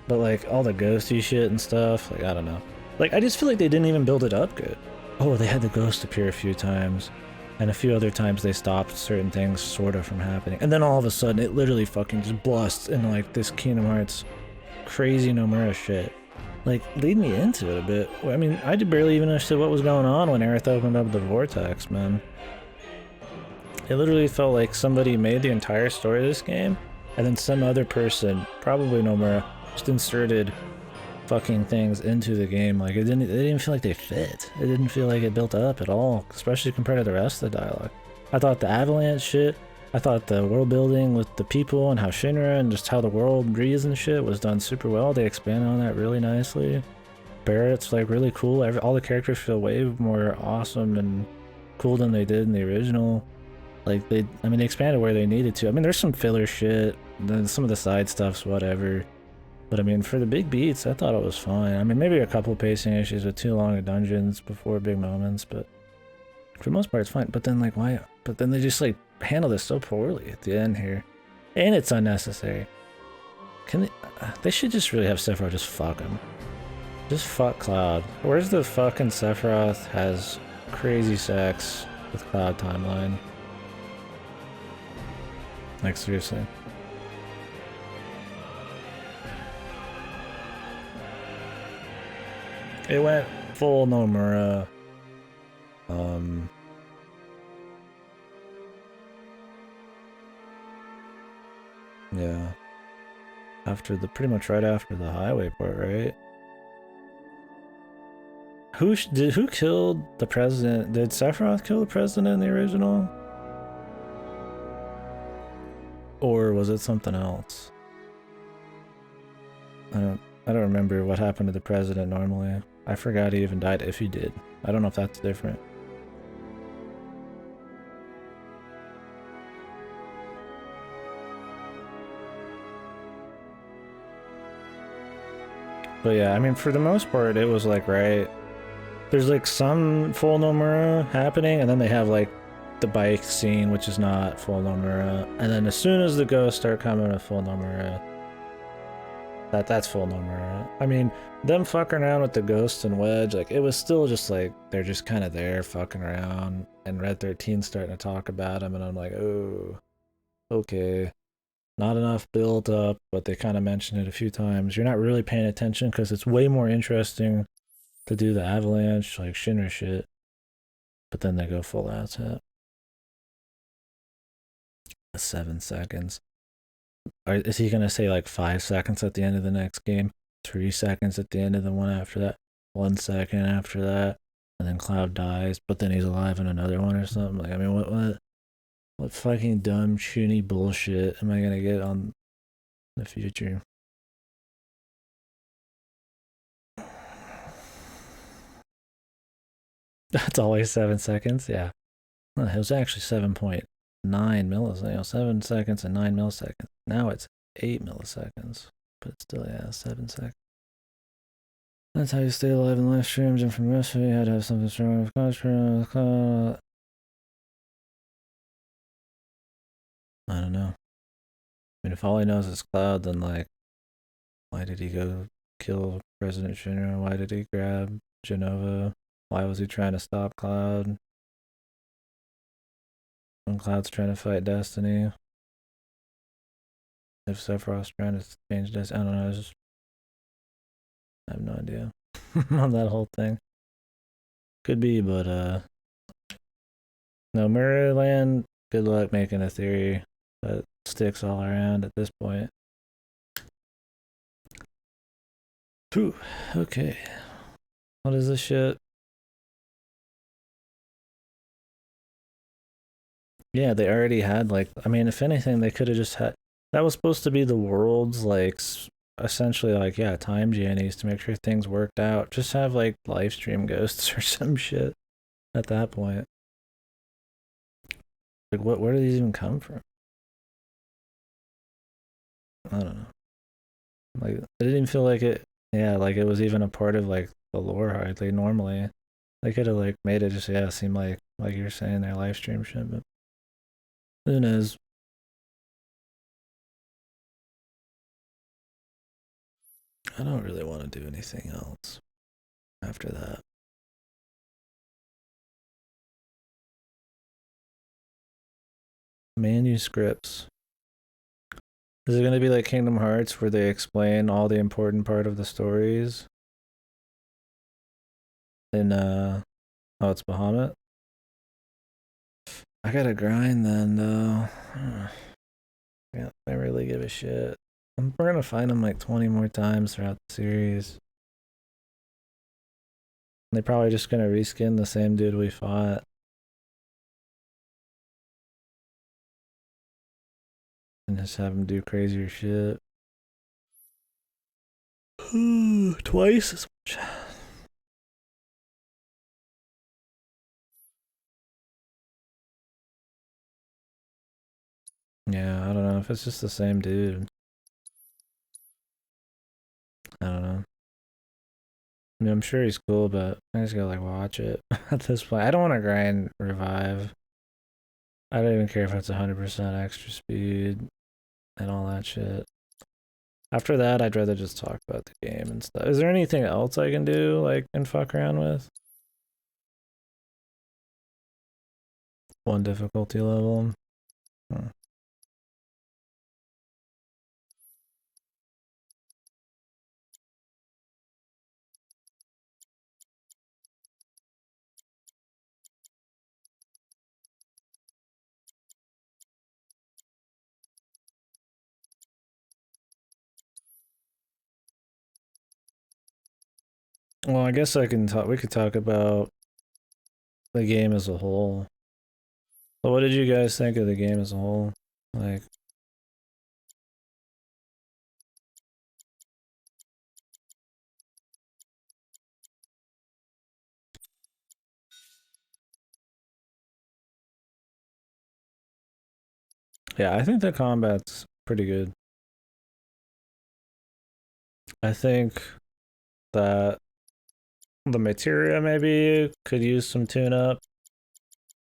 But like all the ghosty shit and stuff, like I don't know. Like, I just feel like they didn't even build it up good. Oh, they had the ghost appear a few times. And a few other times they stopped certain things sort of from happening. And then all of a sudden it literally fucking just busts into like this Kingdom Hearts crazy Nomura shit. Like, lead me into it a bit. I mean, I barely even understood what was going on when Aerith opened up the vortex, man. It literally felt like somebody made the entire story of this game, and then some other person, probably Nomura, just inserted fucking things into the game. Like, it didn't even feel like they fit. It didn't feel like it built up at all, especially compared to the rest of the dialogue. I thought the avalanche shit, I thought the world building with the people and how Shinra and just how the world breathes and shit was done super well. They expanded on that really nicely. Barrett's like really cool. All the characters feel way more awesome and cool than they did in the original. Like they expanded where they needed to. I mean, there's some filler shit, then some of the side stuff's whatever. But I mean, for the big beats, I thought it was fine. I mean, maybe a couple pacing issues with too long of dungeons before big moments, but for the most part, it's fine. But then like, why? But then they just like handle this so poorly at the end here, and it's unnecessary. They should just really have Sephiroth just fuck him. Just fuck Cloud. Where's the fucking Sephiroth has crazy sex with Cloud timeline? Like, seriously. It went full Nomura. Yeah. Pretty much right after the highway part, right? Who killed the president? Did Sephiroth kill the president in the original? Or was it something else? I don't remember what happened to the president normally. I forgot he even died, if he did. I don't know if that's different. But yeah, I mean, for the most part, it was like, right, there's like some full Nomura happening, and then they have like the bike scene, which is not full Nomura, and then as soon as the ghosts start coming to full Nomura, that's full Nomura. I mean, them fucking around with the ghosts and Wedge, like, it was still just like, they're just kind of there fucking around, and Red 13's starting to talk about him, and I'm like, oh, okay. Not enough build up, but they kind of mentioned it a few times. You're not really paying attention because it's way more interesting to do the avalanche, like Shinra shit. But then they go full asset. 7 seconds. Is he going to say like 5 seconds at the end of the next game? 3 seconds at the end of the one after that? 1 second after that? And then Cloud dies, but then he's alive in another one or something? Like, I mean, what fucking dumb, chuny bullshit am I gonna get on the future? That's always 7 seconds? Yeah. It was actually 7.9 milliseconds. 7 seconds and 9 milliseconds. Now it's 8 milliseconds. But still, yeah, 7 seconds. That's how you stay alive in live streams, and from the rest of you had to have something strong with contrast. I don't know. I mean, if all he knows is Cloud, then like, why did he go kill President Shinra? Why did he grab Genova? Why was he trying to stop Cloud? When Cloud's trying to fight Destiny? If Sephiroth's trying to change Destiny? I don't know, I have no idea on that whole thing. Could be, but no, Mirrorland, good luck making a theory that sticks all around at this point. Whew, okay. What is this shit? Yeah, they already had like, I mean, if anything, they could have just had, that was supposed to be the world's like, essentially like, yeah, time journeys to make sure things worked out. Just have like live stream ghosts or some shit at that point. Like, where do these even come from? I don't know. Like, it didn't even feel like it, yeah, like it was even a part of like the lore hardly. Normally, they could have like made it just, yeah, seem like you're saying their live stream shit, but who knows? I don't really want to do anything else after that. Manuscripts. Is it going to be like Kingdom Hearts where they explain all the important part of the stories? in oh, it's Bahamut. I gotta grind then though. Yeah, I really give a shit. We're gonna find him like 20 more times throughout the series. They're probably just gonna reskin the same dude we fought. And just have him do crazier shit. Twice as much. Yeah, I don't know if it's just the same dude. I don't know. I mean, I'm sure he's cool, but I just gotta like watch it at this point. I don't want to grind revive. I don't even care if it's 100% extra speed and all that shit. After that, I'd rather just talk about the game and stuff. Is there anything else I can do, like, and fuck around with? One difficulty level. Well, I guess I can talk. We could talk about the game as a whole. But what did you guys think of the game as a whole? Like, yeah, I think the combat's pretty good. I think that the materia maybe could use some tune up.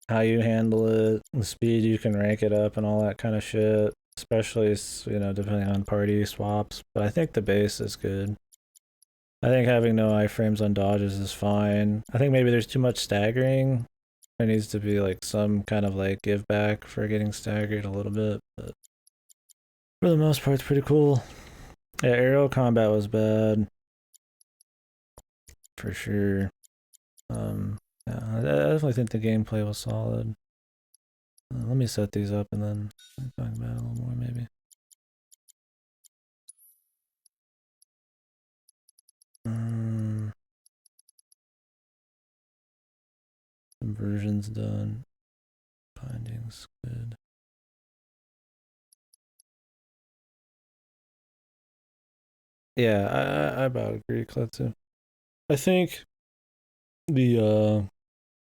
How you handle it, the speed you can rank it up, and all that kind of shit. Especially, you know, depending on party swaps. But I think the base is good. I think having no iframes on dodges is fine. I think maybe there's too much staggering. There needs to be like some kind of like give back for getting staggered a little bit, but for the most part, it's pretty cool. Yeah, aerial combat was bad for sure. Yeah, I definitely think the gameplay was solid. Let me set these up and then talk about it a little more, maybe. Conversions done. Bindings good. Yeah, I about agree with that too. I think the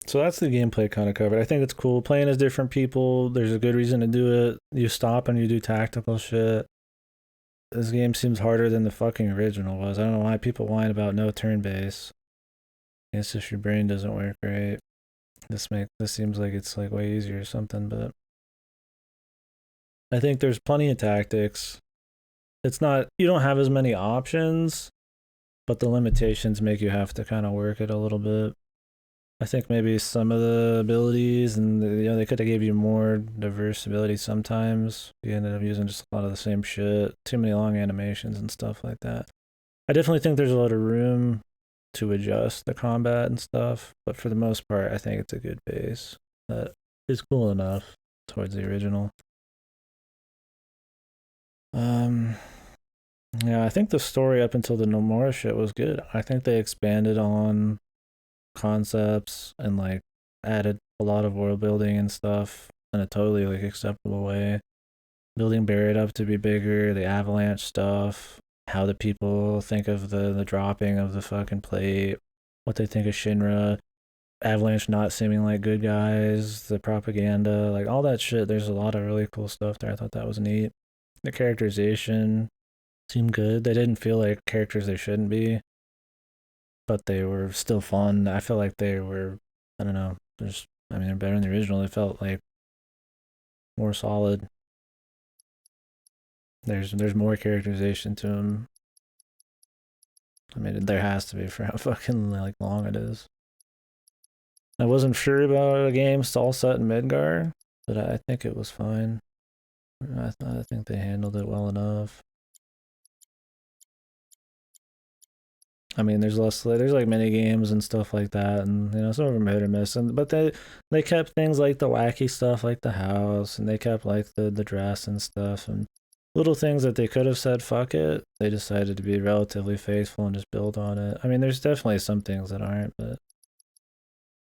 so that's the gameplay kind of covered. I think it's cool playing as different people. There's a good reason to do it. You stop and you do tactical shit. This game seems harder than the fucking original was. I don't know why people whine about no turn base. It's just your brain doesn't work right. This seems like it's like way easier or something, but I think there's plenty of tactics. It's not, you don't have as many options, but the limitations make you have to kind of work it a little bit. I think maybe some of the abilities and you know they could have gave you more diverse abilities sometimes. You ended up using just a lot of the same shit, too many long animations and stuff like that. I definitely think there's a lot of room to adjust the combat and stuff, but for the most part, I think it's a good base that is cool enough towards the original. Yeah, I think the story up until the Nomura shit was good. I think they expanded on concepts and like added a lot of world building and stuff in a totally like acceptable way. Building Barret up to be bigger, the avalanche stuff, how the people think of the dropping of the fucking plate, what they think of Shinra, Avalanche not seeming like good guys, the propaganda, like all that shit. There's a lot of really cool stuff there. I thought that was neat. The characterization seemed good. They didn't feel like characters they shouldn't be, but they were still fun. I feel like they were, I don't know, I mean, they're better than the original. They felt like more solid. There's more characterization to them. I mean, there has to be for how fucking like long it is. I wasn't sure about a game all set in Midgar, but I think it was fine. I think they handled it well enough. I mean, there's like mini games and stuff like that, and you know some of them are hit or miss. And but they kept things like the wacky stuff, like the house, and they kept like the dress and stuff, and little things that they could have said fuck it. They decided to be relatively faithful and just build on it. I mean, there's definitely some things that aren't, but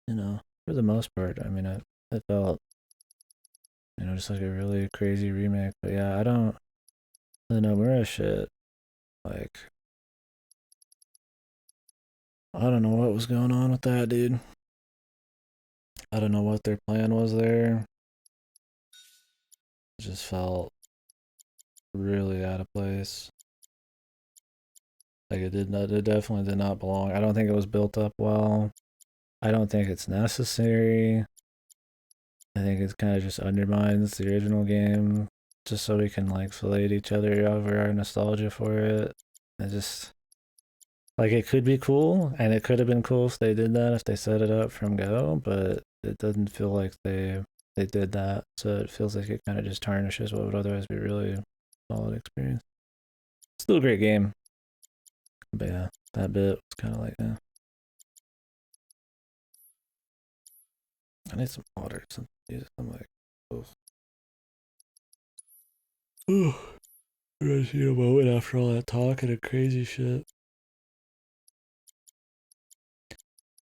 you know, for the most part, I mean, it felt just like a really crazy remake. But yeah, I don't the Nomura shit, like I don't know what was going on with that, dude. I don't know what their plan was there. It just felt really out of place. Like it definitely did not belong. I don't think it was built up well. I don't think it's necessary. I think it kind of just undermines the original game just so we can like fillet each other over our nostalgia for it. It just like it could be cool, and it could have been cool if they did that, if they set it up from go, but it doesn't feel like they did that. So it feels like it kind of just tarnishes what would otherwise be really solid experience. Still a great game, but yeah, that bit was kind of like, yeah. I need some water. I'm like, oh. I just need a moment after all that talking and crazy shit.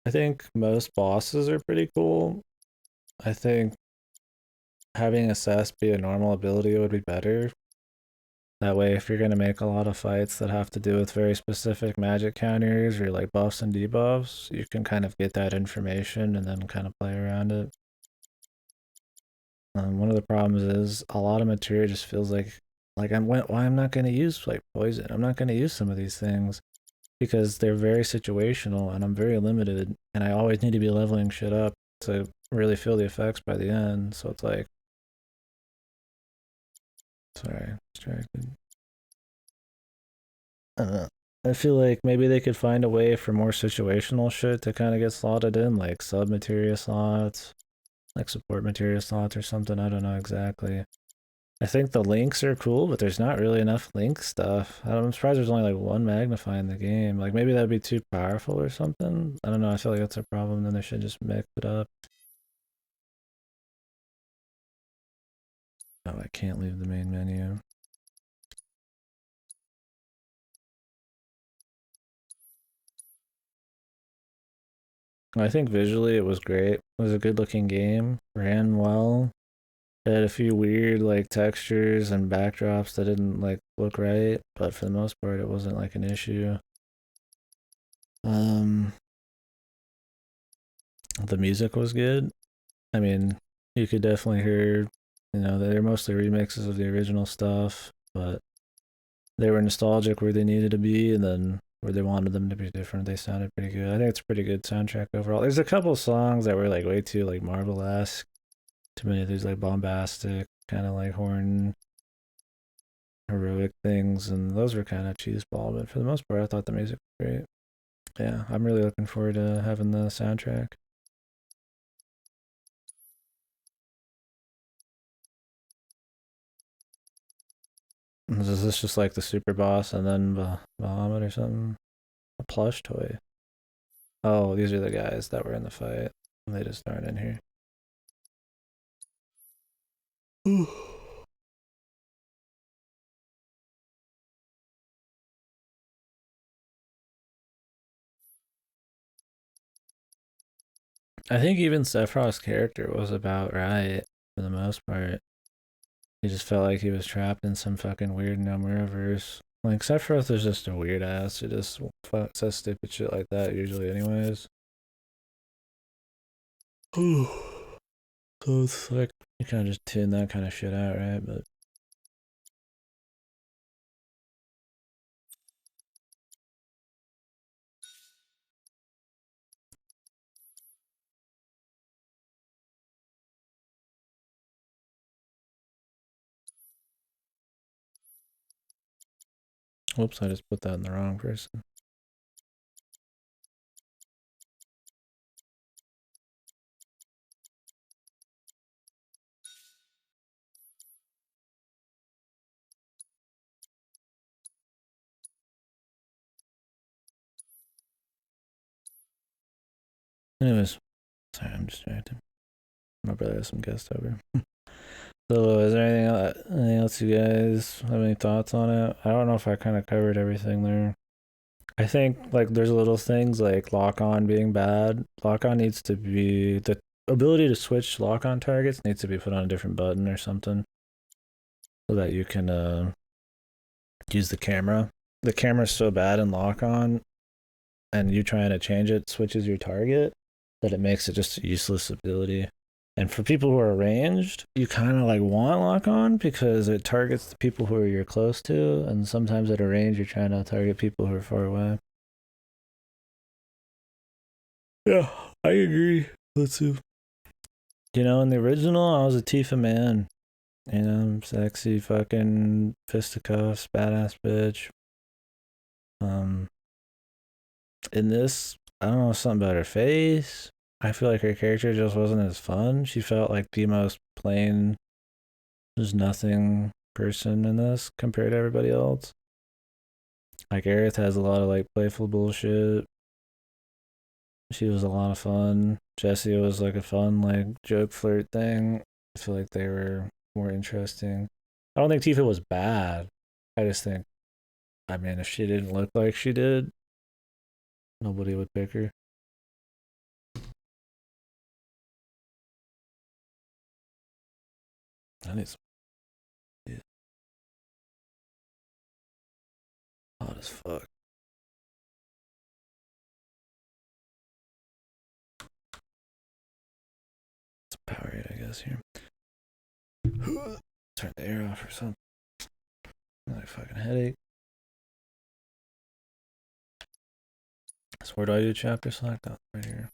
I think most bosses are pretty cool. I think having assess be a normal ability would be better. That way, if you're going to make a lot of fights that have to do with very specific magic counters or like buffs and debuffs, you can kind of get that information and then kind of play around it. One of the problems is a lot of material just feels like I'm not going to use like poison. I'm not going to use some of these things because they're very situational and I'm very limited and I always need to be leveling shit up to really feel the effects by the end. So it's like, sorry, distracted. I don't know. I feel like maybe they could find a way for more situational shit to kind of get slotted in, like sub materia slots, like support materia slots or something. I don't know exactly. I think the links are cool, but there's not really enough link stuff. I'm surprised there's only like one magnify in the game. Like maybe that'd be too powerful or something. I don't know. I feel like that's a problem. Then they should just mix it up. Oh, I can't leave the main menu. I think visually it was great. It was a good looking game. Ran well. It had a few weird like textures and backdrops that didn't like look right, but for the most part it wasn't like an issue. Um the music was good. I mean, you could definitely hear, they're mostly remixes of the original stuff, but they were nostalgic where they needed to be, and then where they wanted them to be different, they sounded pretty good. I think it's a pretty good soundtrack overall. There's a couple songs that were like way too like Marvel-esque. Too many of these like bombastic, kind of like horn heroic things, and those were kind of cheeseball. But for the most part, I thought the music was great. Yeah, I'm really looking forward to having the soundtrack. Is this just like the super boss and then Bahamut or something? A plush toy. Oh, these are the guys that were in the fight. They just aren't in here. I think even Sephiroth's character was about right for the most part. He just felt like he was trapped in some fucking weird Nomura verse. Like Sephiroth is just a weird ass. He just says stupid shit like that usually, anyways. So it's like you kind of just tune that kind of shit out, right? But whoops, I just put that in the wrong person. Anyways, sorry, I'm distracted. My brother has some guests over. So, is there anything else you guys have any thoughts on it? I don't know if I kind of covered everything there. I think like there's little things like lock on being bad. Lock on needs to be the ability to switch lock on targets needs to be put on a different button or something so that you can use the camera. The camera's so bad in lock on and you trying to change it switches your target that it makes it just a useless ability. And for people who are ranged, you kind of like want lock on because it targets the people who you're close to, and sometimes at a range you're trying to target people who are far away. Yeah, I agree. Let's see. You know, in the original, I was a Tifa man. You know, sexy fucking fisticuffs, badass bitch. In this, I don't know, something about her face. I feel like her character just wasn't as fun. She felt like the most plain, there's nothing person in this compared to everybody else. Like Aerith has a lot of like playful bullshit. She was a lot of fun. Jessie was like a fun like joke flirt thing. I feel like they were more interesting. I don't think Tifa was bad. I just think, I mean, if she didn't look like she did, nobody would pick her. I need some. Yeah. Hot as fuck. It's Powerade, I guess, here. Turn the air off or something. Like fucking headache. So where do I do chapter select? Oh, right here.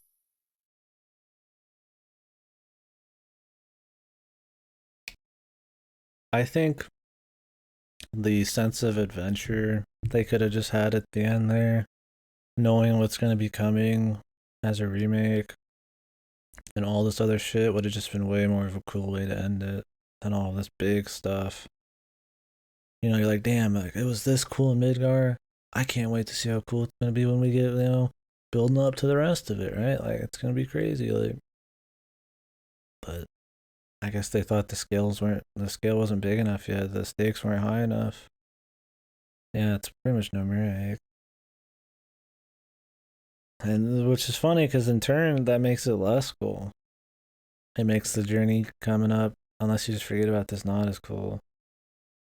I think the sense of adventure they could have just had at the end there, knowing what's going to be coming as a remake and all this other shit would have just been way more of a cool way to end it than all this big stuff. You know, you're like, damn, like it was this cool in Midgar. I can't wait to see how cool it's going to be when we get, you know, building up to the rest of it, right? Like it's going to be crazy, like. But I guess they thought the scale wasn't big enough yet. The stakes weren't high enough. Yeah, it's pretty much no remake. And which is funny because in turn that makes it less cool. It makes the journey coming up, unless you just forget about this, not as cool.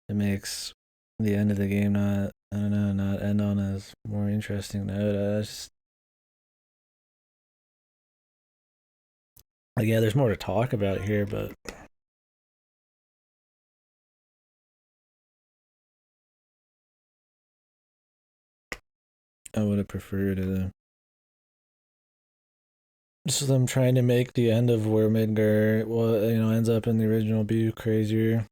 It makes the end of the game not, I don't know, not end on a more interesting note. Like, yeah, there's more to talk about here, but I would have preferred just them trying to make the end of where Midgar, well, you know, ends up in the original be crazier,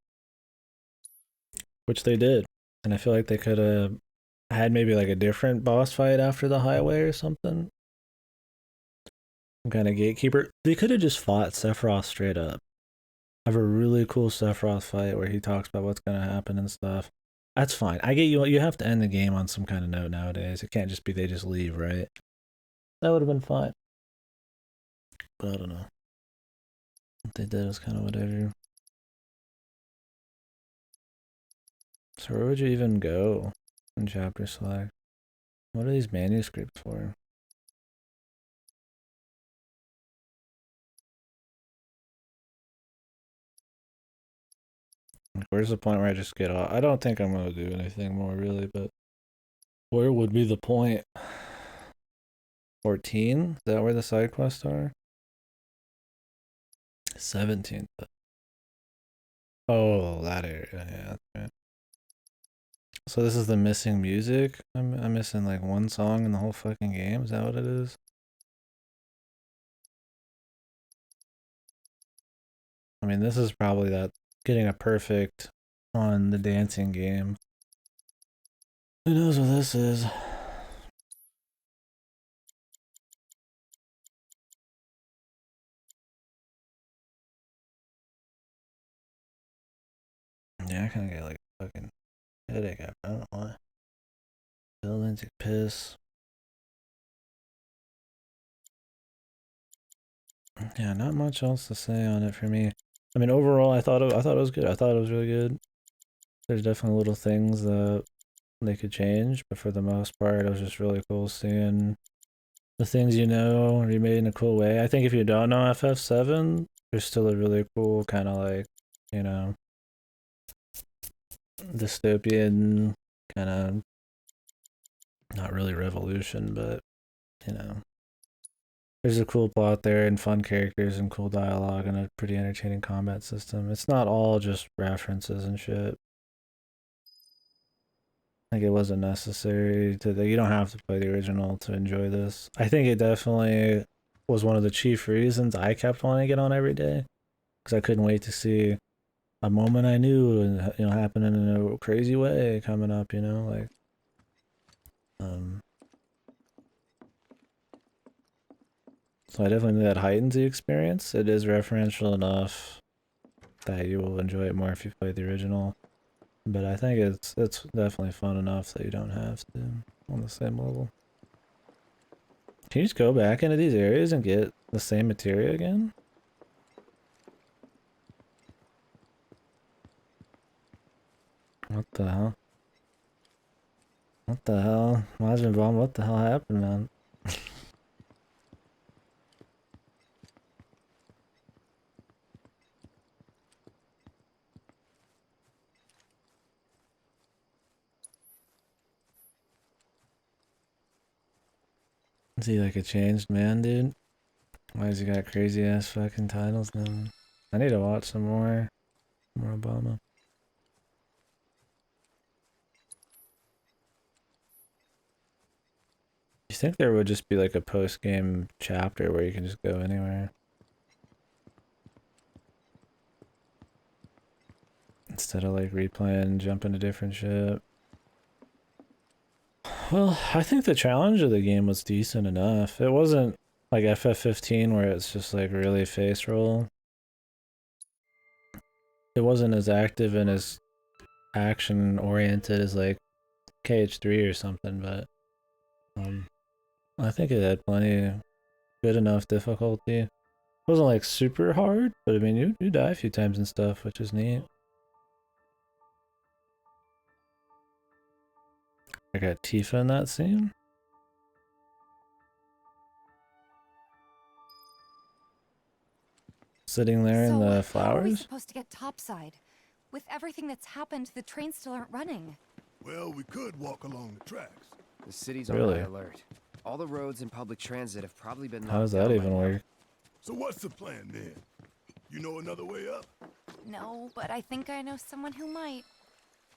which they did, and I feel like they could have had maybe like a different boss fight after the highway or something. Some kind of gatekeeper. They could have just fought Sephiroth straight up. Have a really cool Sephiroth fight where he talks about what's gonna happen and stuff. That's fine. I get you. You have to end the game on some kind of note nowadays. It can't just be they just leave, right? That would have been fine. But I don't know. What they did was kind of whatever. So where would you even go in chapter select? What are these manuscripts for? Like, where's the point where I just get off? I don't think I'm gonna do anything more really, but where would be the point? 14? Is that where the side quests are? 17. Oh, that area. Yeah, that's right. So this is the missing music? I'm missing like one song in the whole fucking game? Is that what it is? I mean, this is probably that getting a perfect on the dancing game. Who knows what this is? Yeah, I kind of get like a fucking headache after. I don't know why. Buildings, like piss. Yeah, not much else to say on it for me. I mean, overall, I thought it was good. I thought it was really good. There's definitely little things that they could change, but for the most part, it was just really cool seeing the things you know remade in a cool way. I think if you don't know FF7, there's still a really cool kind of like, you know, dystopian kind of, not really revolution, but you know, there's a cool plot there and fun characters and cool dialogue and a pretty entertaining combat system. It's not all just references and shit. Like it wasn't necessary to, you don't have to play the original to enjoy this. I think it definitely was one of the chief reasons I kept wanting to get on every day, because I couldn't wait to see a moment I knew and, you know, happening in a crazy way coming up, you know, like so I definitely think that heightens the experience. It is referential enough that you will enjoy it more if you play the original. But I think it's definitely fun enough that you don't have to on the same level. Can you just go back into these areas and get the same materia again? What the hell? What the hell? Imagine bomb, what the hell happened, man? Is he like a changed man, dude? Why has he got crazy ass fucking titles now? I need to watch some more Obama. You think there would just be like a post-game chapter where you can just go anywhere? Instead of like replaying, jumping to different shit. Well, I think the challenge of the game was decent enough. It wasn't like FF15 where it's just like really face roll. It wasn't as active and as action oriented as like KH3 or something, but I think it had plenty good enough difficulty. It wasn't like super hard, but I mean you die a few times and stuff, which is neat. I got Tifa in that scene. Sitting there in the flowers. How are we supposed to get topside? With everything that's happened, the trains still aren't running. Well, we could walk along the tracks. The city's on high alert. All the roads and public transit have probably been locked down. How does that even work? So what's the plan then? You know another way up? No, but I think I know someone who might.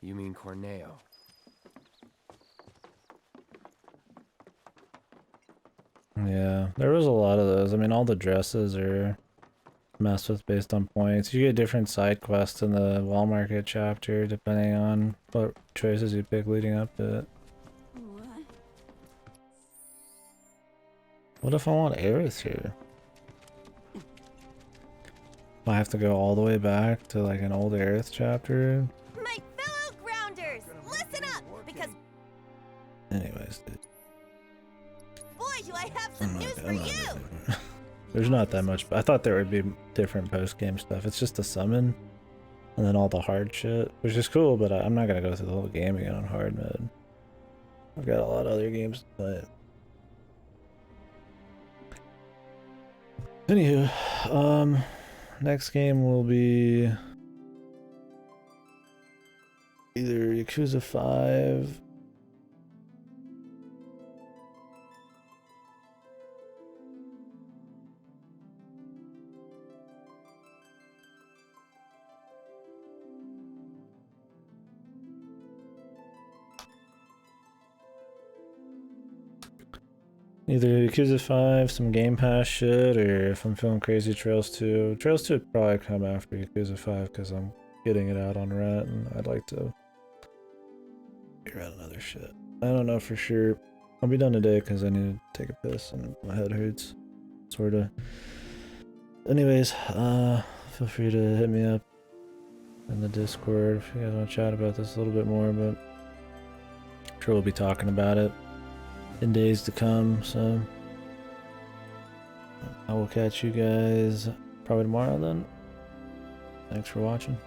You mean Corneo? Yeah, there was a lot of those. I mean, all the dresses are messed with based on points. You get different side quests in the Wall Market chapter depending on what choices you pick leading up to it. What if I want Aerith here? I have to go all the way back to like an old Aerith chapter. My fellow grounders, listen up, because anyways, dude. Boy, do I have some news for you! There's not that much, but I thought there would be different post-game stuff. It's just a summon, and then all the hard shit, which is cool, but I'm not gonna go through the whole game again on hard mode. I've got a lot of other games to play. Anywho, next game will be either Yakuza 5. Either Yakuza 5, some Game Pass shit, or if I'm feeling crazy, Trails 2. Trails 2 would probably come after Yakuza 5 because I'm getting it out on rent and I'd like to figure out another shit. I don't know for sure. I'll be done today because I need to take a piss and my head hurts. Sorta. Anyways, feel free to hit me up in the Discord if you guys want to chat about this a little bit more, but I'm sure we'll be talking about it in days to come, so I will catch you guys probably tomorrow then. Thanks for watching.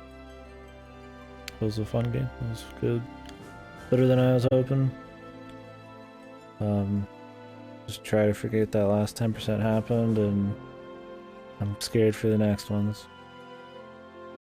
It was a fun game. It was good. Better than I was hoping. Just try to forget that last 10% happened, and I'm scared for the next ones.